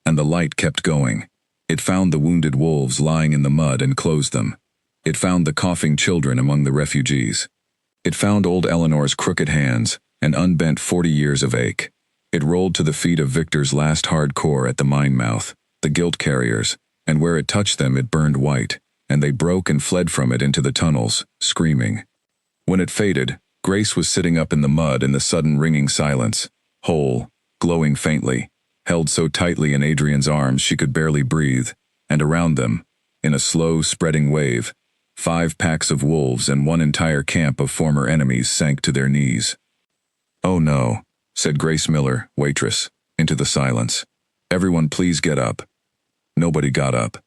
[SPEAKER 1] And the light kept going. It found the wounded wolves lying in the mud and closed them. It found the coughing children among the refugees. It found old Eleanor's crooked hands and unbent 40 years of ache. It rolled to the feet of Victor's last hard core at the mine mouth, the guilt carriers, and where it touched them it burned white, and they broke and fled from it into the tunnels, screaming. When it faded, Grace was sitting up in the mud in the sudden ringing silence, whole, glowing faintly, held so tightly in Adrian's arms she could barely breathe, and around them, in a slow, spreading wave, 5 packs of wolves and 1 entire camp of former enemies sank to their knees. "Oh no," said Grace Miller, waitress, into the silence. "Everyone please get up." Nobody got up.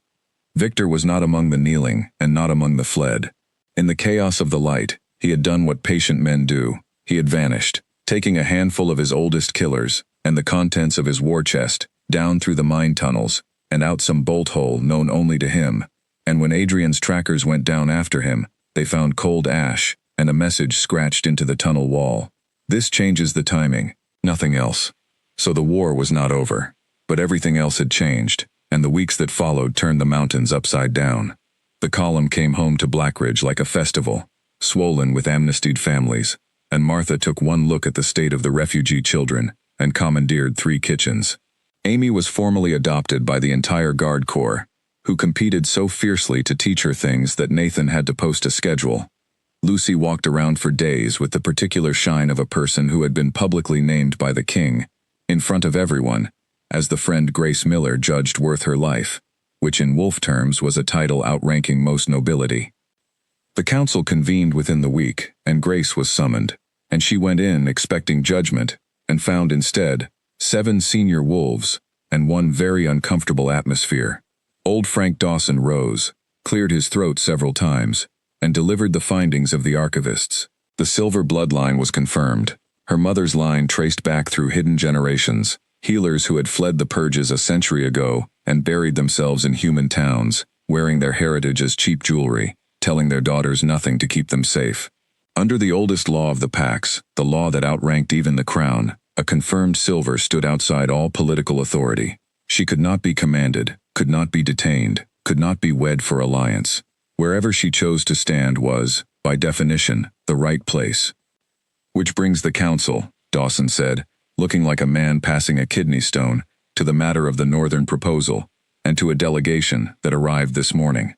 [SPEAKER 1] Victor was not among the kneeling and not among the fled. In the chaos of the light, he had done what patient men do. He had vanished, taking a handful of his oldest killers and the contents of his war chest down through the mine tunnels and out some bolt hole known only to him. And when Adrian's trackers went down after him, they found cold ash and a message scratched into the tunnel wall. "This changes the timing, nothing else." So the war was not over, but everything else had changed, and the weeks that followed turned the mountains upside down. The column came home to Blackridge like a festival, swollen with amnestied families, and Martha took one look at the state of the refugee children and commandeered 3 kitchens. Amy was formally adopted by the entire Guard Corps, who competed so fiercely to teach her things that Nathan had to post a schedule. Lucy walked around for days with the particular shine of a person who had been publicly named by the king, in front of everyone, as the friend Grace Miller judged worth her life. which in wolf terms was a title outranking most nobility. The council convened within the week, and Grace was summoned, and she went in expecting judgment, and found instead 7 senior wolves and one very uncomfortable atmosphere. Old Frank Dawson rose, cleared his throat several times, and delivered the findings of the archivists. The silver bloodline was confirmed, her mother's line traced back through hidden generations, healers who had fled the purges a century ago and buried themselves in human towns, wearing their heritage as cheap jewelry, telling their daughters nothing to keep them safe. Under the oldest law of the Pax, the law that outranked even the crown, a confirmed silver stood outside all political authority. She could not be commanded, could not be detained, could not be wed for alliance. Wherever she chose to stand was, by definition, the right place. Which brings the council, Dawson said, looking like a man passing a kidney stone, to the matter of the Northern proposal, and to a delegation that arrived this morning.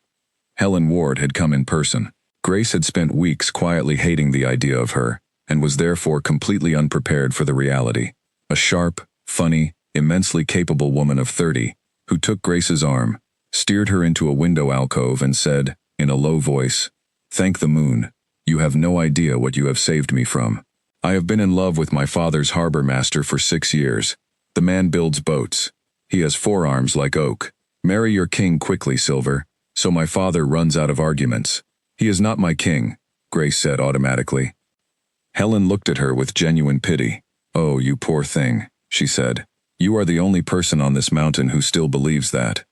[SPEAKER 1] Helen Ward had come in person. Grace had spent weeks quietly hating the idea of her, and was therefore completely unprepared for the reality. A sharp, funny, immensely capable woman of 30, who took Grace's arm, steered her into a window alcove and said, in a low voice, "Thank the moon. You have no idea what you have saved me from. I have been in love with my father's harbor master for 6 years. The man builds boats. He has forearms like oak. Marry your king quickly, Silver, so my father runs out of arguments." "He is not my king," Grace said automatically. Helen looked at her with genuine pity. "Oh, you poor thing," she said. "You are the only person on this mountain who still believes that."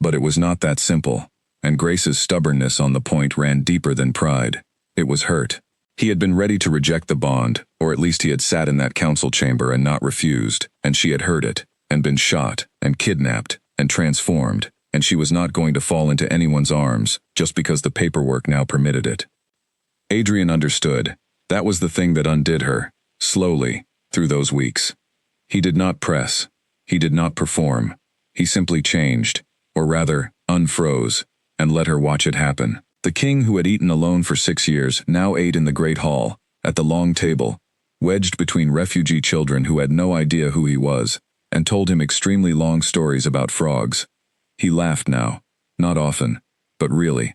[SPEAKER 1] But it was not that simple, and Grace's stubbornness on the point ran deeper than pride. It was hurt. He had been ready to reject the bond, or at least he had sat in that council chamber and not refused, and she had heard it, and been shot, and kidnapped, and transformed, and she was not going to fall into anyone's arms, just because the paperwork now permitted it. Adrian understood. That was the thing that undid her, slowly, through those weeks. He did not press. He did not perform. He simply changed, or rather, unfroze, and let her watch it happen. The king who had eaten alone for 6 years now ate in the great hall, at the long table, wedged between refugee children who had no idea who he was, and told him extremely long stories about frogs. He laughed now, not often, but really,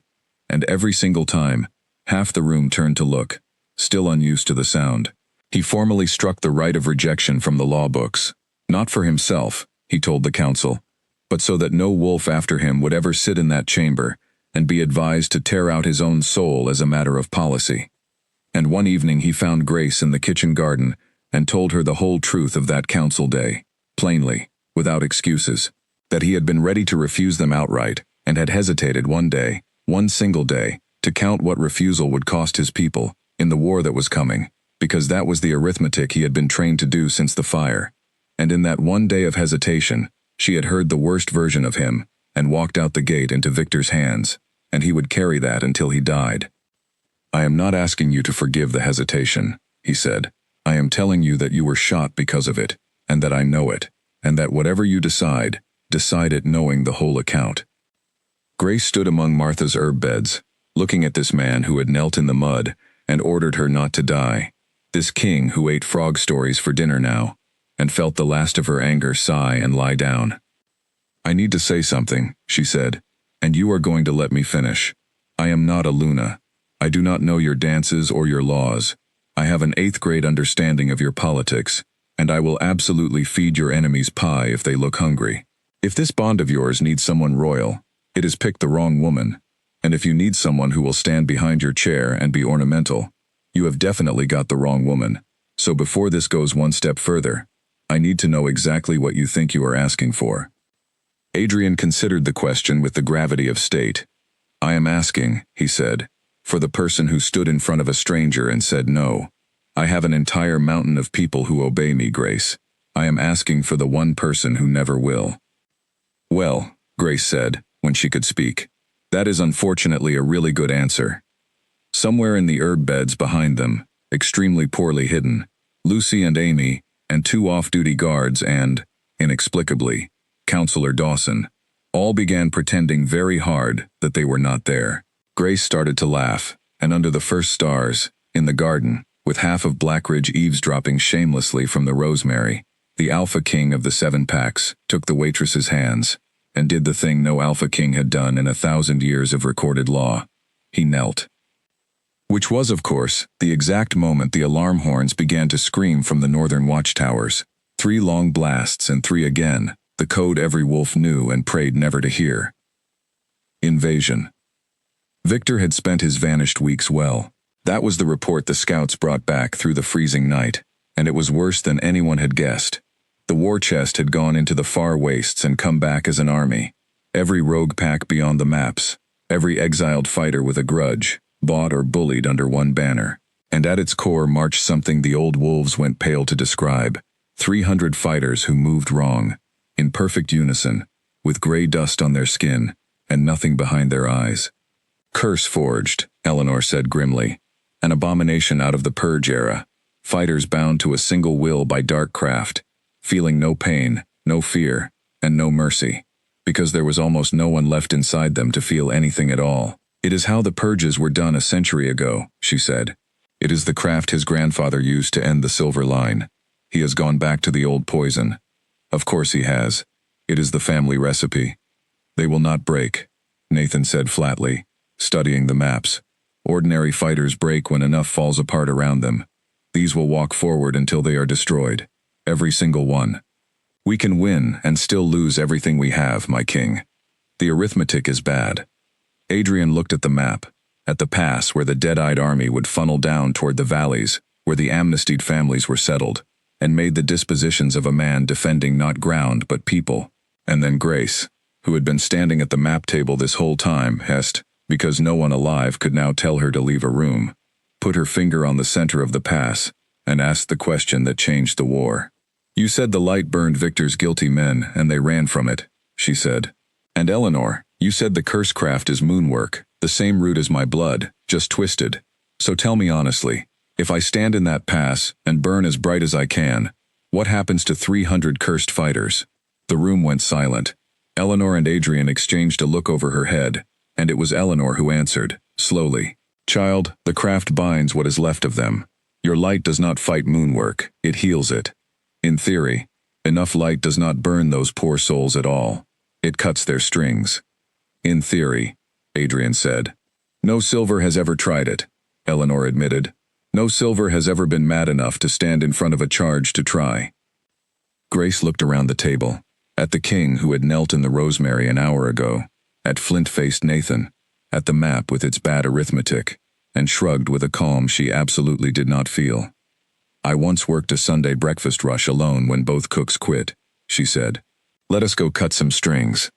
[SPEAKER 1] and every single time, half the room turned to look, still unused to the sound. He formally struck the right of rejection from the law books, not for himself, he told the council, but so that no wolf after him would ever sit in that chamber and be advised to tear out his own soul as a matter of policy. And one evening he found Grace in the kitchen garden and told her the whole truth of that council day, plainly, without excuses, that he had been ready to refuse them outright and had hesitated one day, one single day, to count what refusal would cost his people in the war that was coming, because that was the arithmetic he had been trained to do since the fire. And in that one day of hesitation, she had heard the worst version of him and walked out the gate into Victor's hands, and he would carry that until he died. "I am not asking you to forgive the hesitation," he said. "I am telling you that you were shot because of it, and that I know it, and that whatever you decide, decide it knowing the whole account." Grace stood among Martha's herb beds, looking at this man who had knelt in the mud and ordered her not to die, this king who ate frog stories for dinner now, and felt the last of her anger sigh and lie down. "I need to say something," she said, "and you are going to let me finish. I am not a Luna. I do not know your dances or your laws. I have an 8th grade understanding of your politics, and I will absolutely feed your enemies pie if they look hungry. If this bond of yours needs someone royal, it has picked the wrong woman, and if you need someone who will stand behind your chair and be ornamental, you have definitely got the wrong woman. So before this goes one step further, I need to know exactly what you think you are asking for." Adrian considered the question with the gravity of state. "I am asking," he said, "for the person who stood in front of a stranger and said no. I have an entire mountain of people who obey me, Grace. I am asking for the one person who never will." "Well," Grace said, when she could speak, "that is unfortunately a really good answer." Somewhere in the herb beds behind them, extremely poorly hidden, Lucy and Amy, and 2 off-duty guards and, inexplicably, Counselor Dawson, all began pretending very hard that they were not there. Grace started to laugh, and under the first stars, in the garden, with half of Blackridge eavesdropping shamelessly from the rosemary, the alpha king of the 7 packs took the waitress's hands, and did the thing no Alpha King had done in 1,000 years of recorded law. He knelt. Which was, of course, the exact moment the alarm horns began to scream from the northern watchtowers. 3 long blasts and 3 again, the code every wolf knew and prayed never to hear. Invasion. Victor had spent his vanished weeks well. That was the report the scouts brought back through the freezing night, and it was worse than anyone had guessed. The war chest had gone into the far wastes and come back as an army. Every rogue pack beyond the maps, every exiled fighter with a grudge, bought or bullied under one banner. And at its core marched something the old wolves went pale to describe. 300 fighters who moved wrong, in perfect unison, with gray dust on their skin, and nothing behind their eyes. Curse forged, Eleanor said grimly. An abomination out of the Purge era. Fighters bound to a single will by dark craft, feeling no pain, no fear, and no mercy, because there was almost no one left inside them to feel anything at all. It is how the purges were done a century ago, she said. It is the craft his grandfather used to end the silver line. He has gone back to the old poison. Of course he has. It is the family recipe. They will not break, Nathan said flatly, studying the maps. Ordinary fighters break when enough falls apart around them. These will walk forward until they are destroyed. Every single one. We can win and still lose everything we have, my king. The arithmetic is bad. Adrian looked at the map, at the pass where the dead-eyed army would funnel down toward the valleys, where the amnestied families were settled, and made the dispositions of a man defending not ground but people. And then Grace, who had been standing at the map table this whole time, hessed, because no one alive could now tell her to leave a room, put her finger on the center of the pass, and asked the question that changed the war. You said the light burned Victor's guilty men, and they ran from it, she said. And Eleanor, you said the curse craft is moonwork, the same root as my blood, just twisted. So tell me honestly, if I stand in that pass and burn as bright as I can, what happens to 300 cursed fighters? The room went silent. Eleanor and Adrian exchanged a look over her head, and it was Eleanor who answered, slowly. Child, the craft binds what is left of them. Your light does not fight moonwork, it heals it. In theory, enough light does not burn those poor souls at all. It cuts their strings. In theory, Adrian said. No silver has ever tried it, Eleanor admitted. No silver has ever been mad enough to stand in front of a charge to try. Grace looked around the table, at the king who had knelt in the rosemary an hour ago, at flint-faced Nathan, at the map with its bad arithmetic, and shrugged with a calm she absolutely did not feel. I once worked a Sunday breakfast rush alone when both cooks quit, she said. Let us go cut some strings.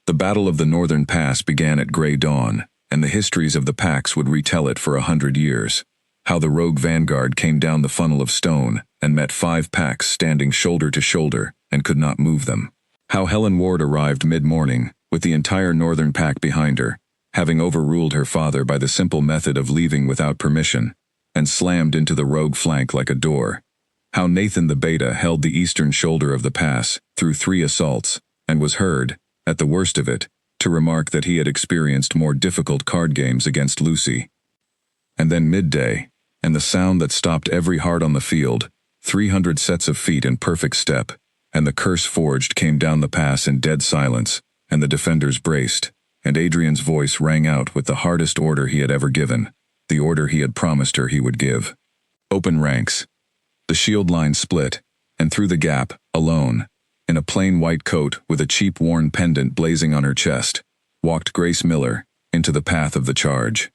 [SPEAKER 1] The Battle of the Northern Pass began at gray dawn, and the histories of the packs would retell it for 100 years. How the rogue vanguard came down the funnel of stone and met 5 packs standing shoulder to shoulder and could not move them. How Helen Ward arrived mid-morning, with the entire northern pack behind her, having overruled her father by the simple method of leaving without permission, and slammed into the rogue flank like a door. How Nathan the Beta held the eastern shoulder of the pass through 3 assaults, and was heard, at the worst of it, to remark that he had experienced more difficult card games against Lucy. And then midday, and the sound that stopped every heart on the field, 300 sets of feet in perfect step, and the curse forged came down the pass in dead silence, and the defenders braced, and Adrian's voice rang out with the hardest order he had ever given, the order he had promised her he would give. Open ranks. The shield line split, and through the gap, alone, in a plain white coat with a cheap worn pendant blazing on her chest, walked Grace Miller into the path of the charge.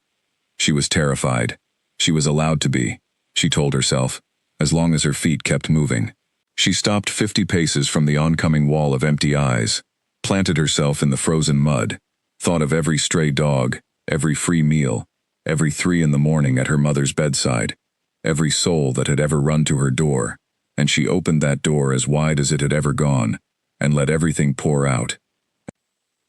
[SPEAKER 1] She was terrified. She was allowed to be, she told herself, as long as her feet kept moving. She stopped 50 paces from the oncoming wall of empty eyes, planted herself in the frozen mud, thought of every stray dog, every free meal, every 3 in the morning at her mother's bedside, every soul that had ever run to her door, and she opened that door as wide as it had ever gone, and let everything pour out.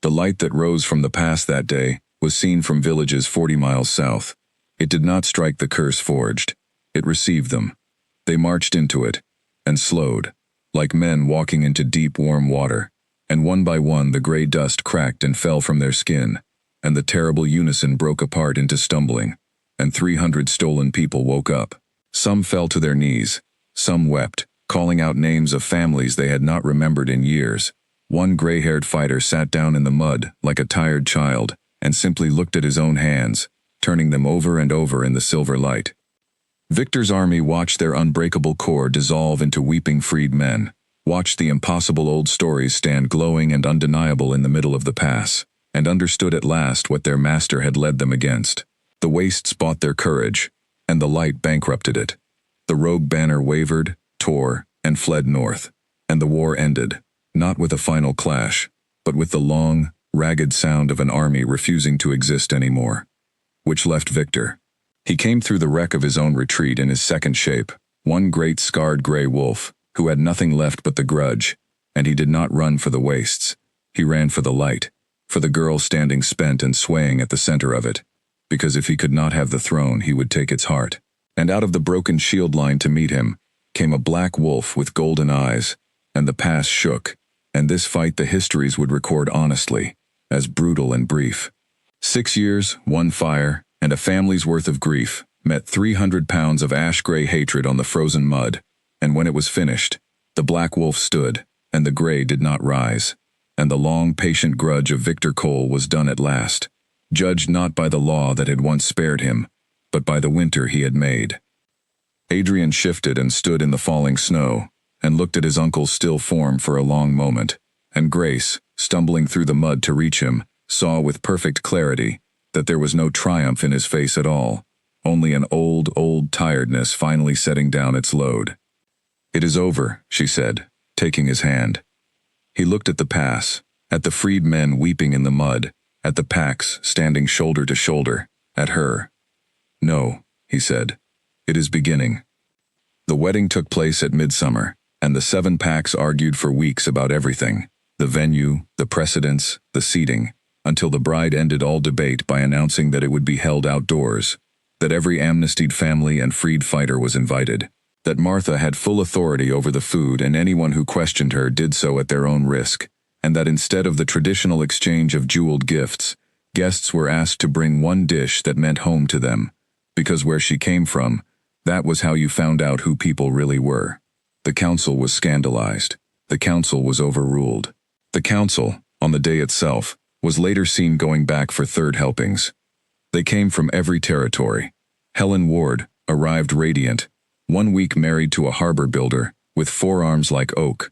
[SPEAKER 1] The light that rose from the pass that day was seen from villages 40 miles south. It did not strike the curse forged. It received them. They marched into it, and slowed, like men walking into deep warm water, and one by one the gray dust cracked and fell from their skin, and the terrible unison broke apart into stumbling, and 300 stolen people woke up. Some fell to their knees, some wept, calling out names of families they had not remembered in years, One gray-haired fighter sat down in the mud like a tired child and simply looked at his own hands, turning them over and over in the silver light. Victor's army watched their unbreakable core dissolve into weeping freed men, watched the impossible old stories stand glowing and undeniable in the middle of the pass, and understood at last what their master had led them against. The wastes bought their courage, and the light bankrupted it. The rogue banner wavered, tore, and fled north, and the war ended, not with a final clash, but with the long, ragged sound of an army refusing to exist anymore. Which left Victor. He came through the wreck of his own retreat in his second shape, one great scarred gray wolf, who had nothing left but the grudge, and he did not run for the wastes. He ran for the light, for the girl standing spent and swaying at the center of it, because if he could not have the throne, he would take its heart. And out of the broken shield line to meet him came a black wolf with golden eyes, and the pass shook, and this fight the histories would record honestly, as brutal and brief. 6 years, one fire, and a family's worth of grief met 300 pounds of ash-gray hatred on the frozen mud, and when it was finished, the black wolf stood, and the gray did not rise, and the long, patient grudge of Victor Cole was done at last, judged not by the law that had once spared him, but by the winter he had made. Adrian shifted and stood in the falling snow, and looked at his uncle's still form for a long moment, and Grace, stumbling through the mud to reach him, saw with perfect clarity that there was no triumph in his face at all, only an old tiredness finally setting down its load. "It is over," she said, taking his hand. He looked at the pass, at the freed men weeping in the mud, at the packs standing shoulder to shoulder, at her. "No," he said, "it is beginning." The wedding took place at midsummer, and the 7 packs argued for weeks about everything, the venue, the precedence, the seating, until the bride ended all debate by announcing that it would be held outdoors, that every amnestied family and freed fighter was invited, that Martha had full authority over the food and anyone who questioned her did so at their own risk, and that instead of the traditional exchange of jeweled gifts, guests were asked to bring one dish that meant home to them, because where she came from, that was how you found out who people really were. The council was scandalized. The council was overruled. The council, on the day itself, was later seen going back for third helpings. They came from every territory. Helen Ward arrived radiant, 1 week married to a harbor builder, with forearms like oak,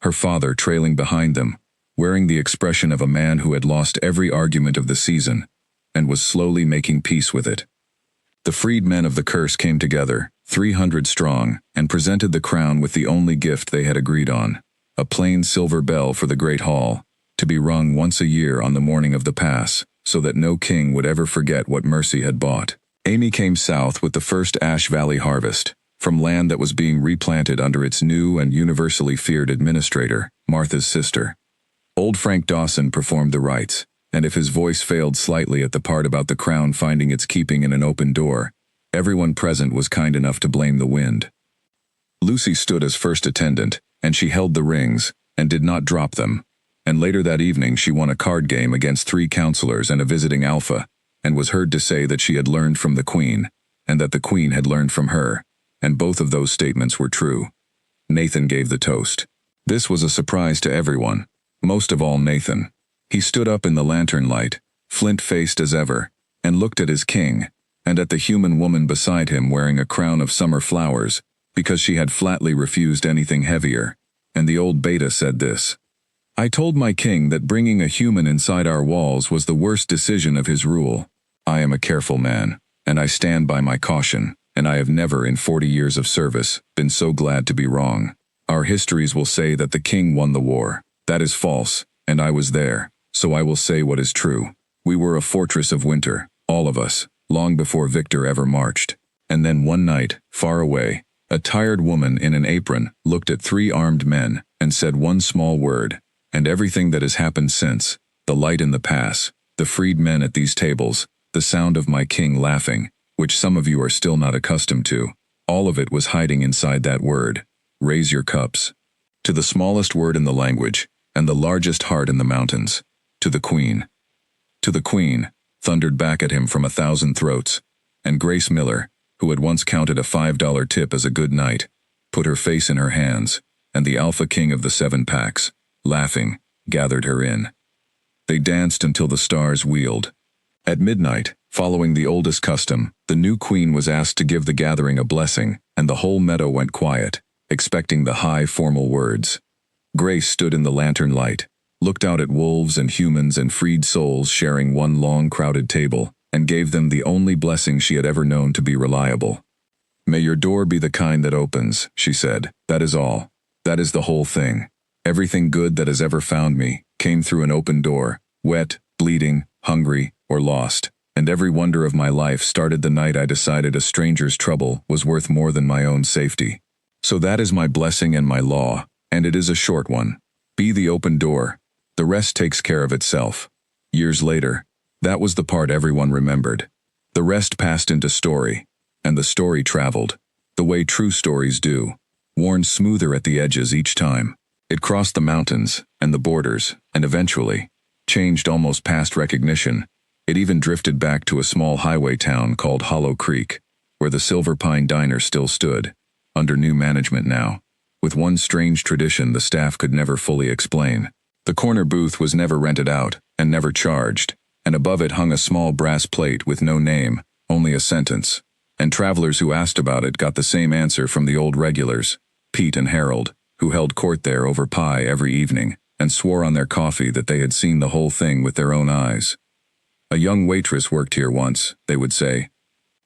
[SPEAKER 1] her father trailing behind them, wearing the expression of a man who had lost every argument of the season, and was slowly making peace with it. The freed men of the curse came together, 300 strong, and presented the crown with the only gift they had agreed on, a plain silver bell for the great hall, to be rung once a year on the morning of the pass, so that no king would ever forget what mercy had bought. Amy came south with the first Ash Valley harvest, from land that was being replanted under its new and universally feared administrator, Martha's sister. Old Frank Dawson performed the rites, and if his voice failed slightly at the part about the crown finding its keeping in an open door, everyone present was kind enough to blame the wind. Lucy stood as first attendant, and she held the rings, and did not drop them. And later that evening she won a card game against 3 counselors and a visiting alpha, and was heard to say that she had learned from the Queen, and that the Queen had learned from her, and both of those statements were true. Nathan gave the toast. This was a surprise to everyone, most of all Nathan. He stood up in the lantern light, flint-faced as ever, and looked at his king, and at the human woman beside him wearing a crown of summer flowers, because she had flatly refused anything heavier, and the old beta said this: "I told my king that bringing a human inside our walls was the worst decision of his rule. I am a careful man, and I stand by my caution, and I have never in 40 years of service been so glad to be wrong. Our histories will say that the king won the war. That is false, and I was there, so I will say what is true. We were a fortress of winter, all of us, long before Victor ever marched. And then one night, far away, a tired woman in an apron looked at 3 armed men and said one small word, and everything that has happened since, the light in the pass, the freed men at these tables, the sound of my king laughing, which some of you are still not accustomed to, all of it was hiding inside that word. Raise your cups. To the smallest word in the language, and the largest heart in the mountains. To the Queen. To the Queen, thundered back at him from 1,000 throats, and Grace Miller, who had once counted a $5 tip as a good night, put her face in her hands, and the Alpha King of the 7 packs, laughing, gathered her in. They danced until the stars wheeled. At midnight, following the oldest custom, the new queen was asked to give the gathering a blessing, and the whole meadow went quiet, expecting the high, formal words. Grace stood in the lantern light, looked out at wolves and humans and freed souls sharing one long, crowded table, and gave them the only blessing she had ever known to be reliable. "May your door be the kind that opens," she said. "That is all. That is the whole thing. Everything good that has ever found me came through an open door, wet, bleeding, hungry, or lost, and every wonder of my life started the night I decided a stranger's trouble was worth more than my own safety. So that is my blessing and my law, and it is a short one. Be the open door. The rest takes care of itself." Years later, that was the part everyone remembered. The rest passed into story, and the story traveled, the way true stories do, worn smoother at the edges each time. It crossed the mountains and the borders, and eventually changed almost past recognition. It even drifted back to a small highway town called Hollow Creek, where the Silver Pine Diner still stood, under new management now, with one strange tradition the staff could never fully explain. The corner booth was never rented out and never charged, and above it hung a small brass plate with no name, only a sentence. And travelers who asked about it got the same answer from the old regulars, Pete and Harold, who held court there over pie every evening, and swore on their coffee that they had seen the whole thing with their own eyes. "A young waitress worked here once," they would say.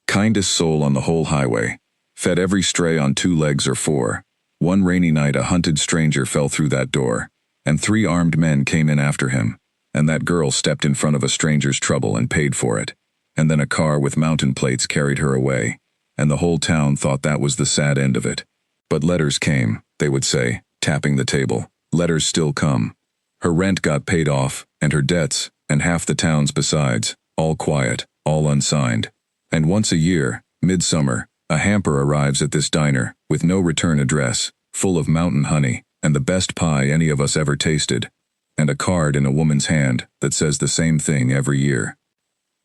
[SPEAKER 1] "Kindest soul on the whole highway. Fed every stray on 2 legs or 4. One rainy night a hunted stranger fell through that door, and 3 armed men came in after him, and that girl stepped in front of a stranger's trouble and paid for it, and then a car with mountain plates carried her away, and the whole town thought that was the sad end of it. But letters came," they would say, tapping the table. "Letters still come. Her rent got paid off, and her debts, and half the town's besides, all quiet, all unsigned. And once a year, midsummer, a hamper arrives at this diner, with no return address, full of mountain honey, and the best pie any of us ever tasted, and a card in a woman's hand that says the same thing every year."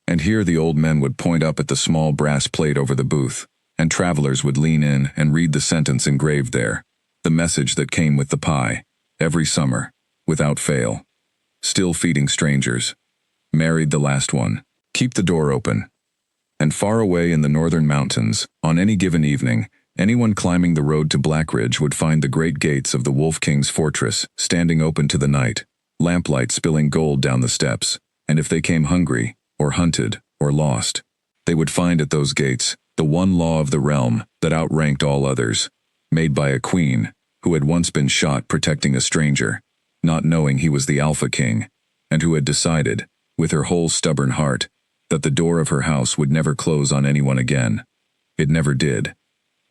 [SPEAKER 1] And here the old men would point up at the small brass plate over the booth, and travelers would lean in and read the sentence engraved there, the message that came with the pie, every summer, without fail. "Still feeding strangers. Married the last one. Keep the door open." And far away in the northern mountains, on any given evening, anyone climbing the road to Blackridge would find the great gates of the Wolf King's fortress standing open to the night, lamplight spilling gold down the steps, and if they came hungry, or hunted, or lost, they would find at those gates the one law of the realm that outranked all others, made by a queen who had once been shot protecting a stranger, not knowing he was the Alpha King, and who had decided, with her whole stubborn heart, that the door of her house would never close on anyone again. It never did.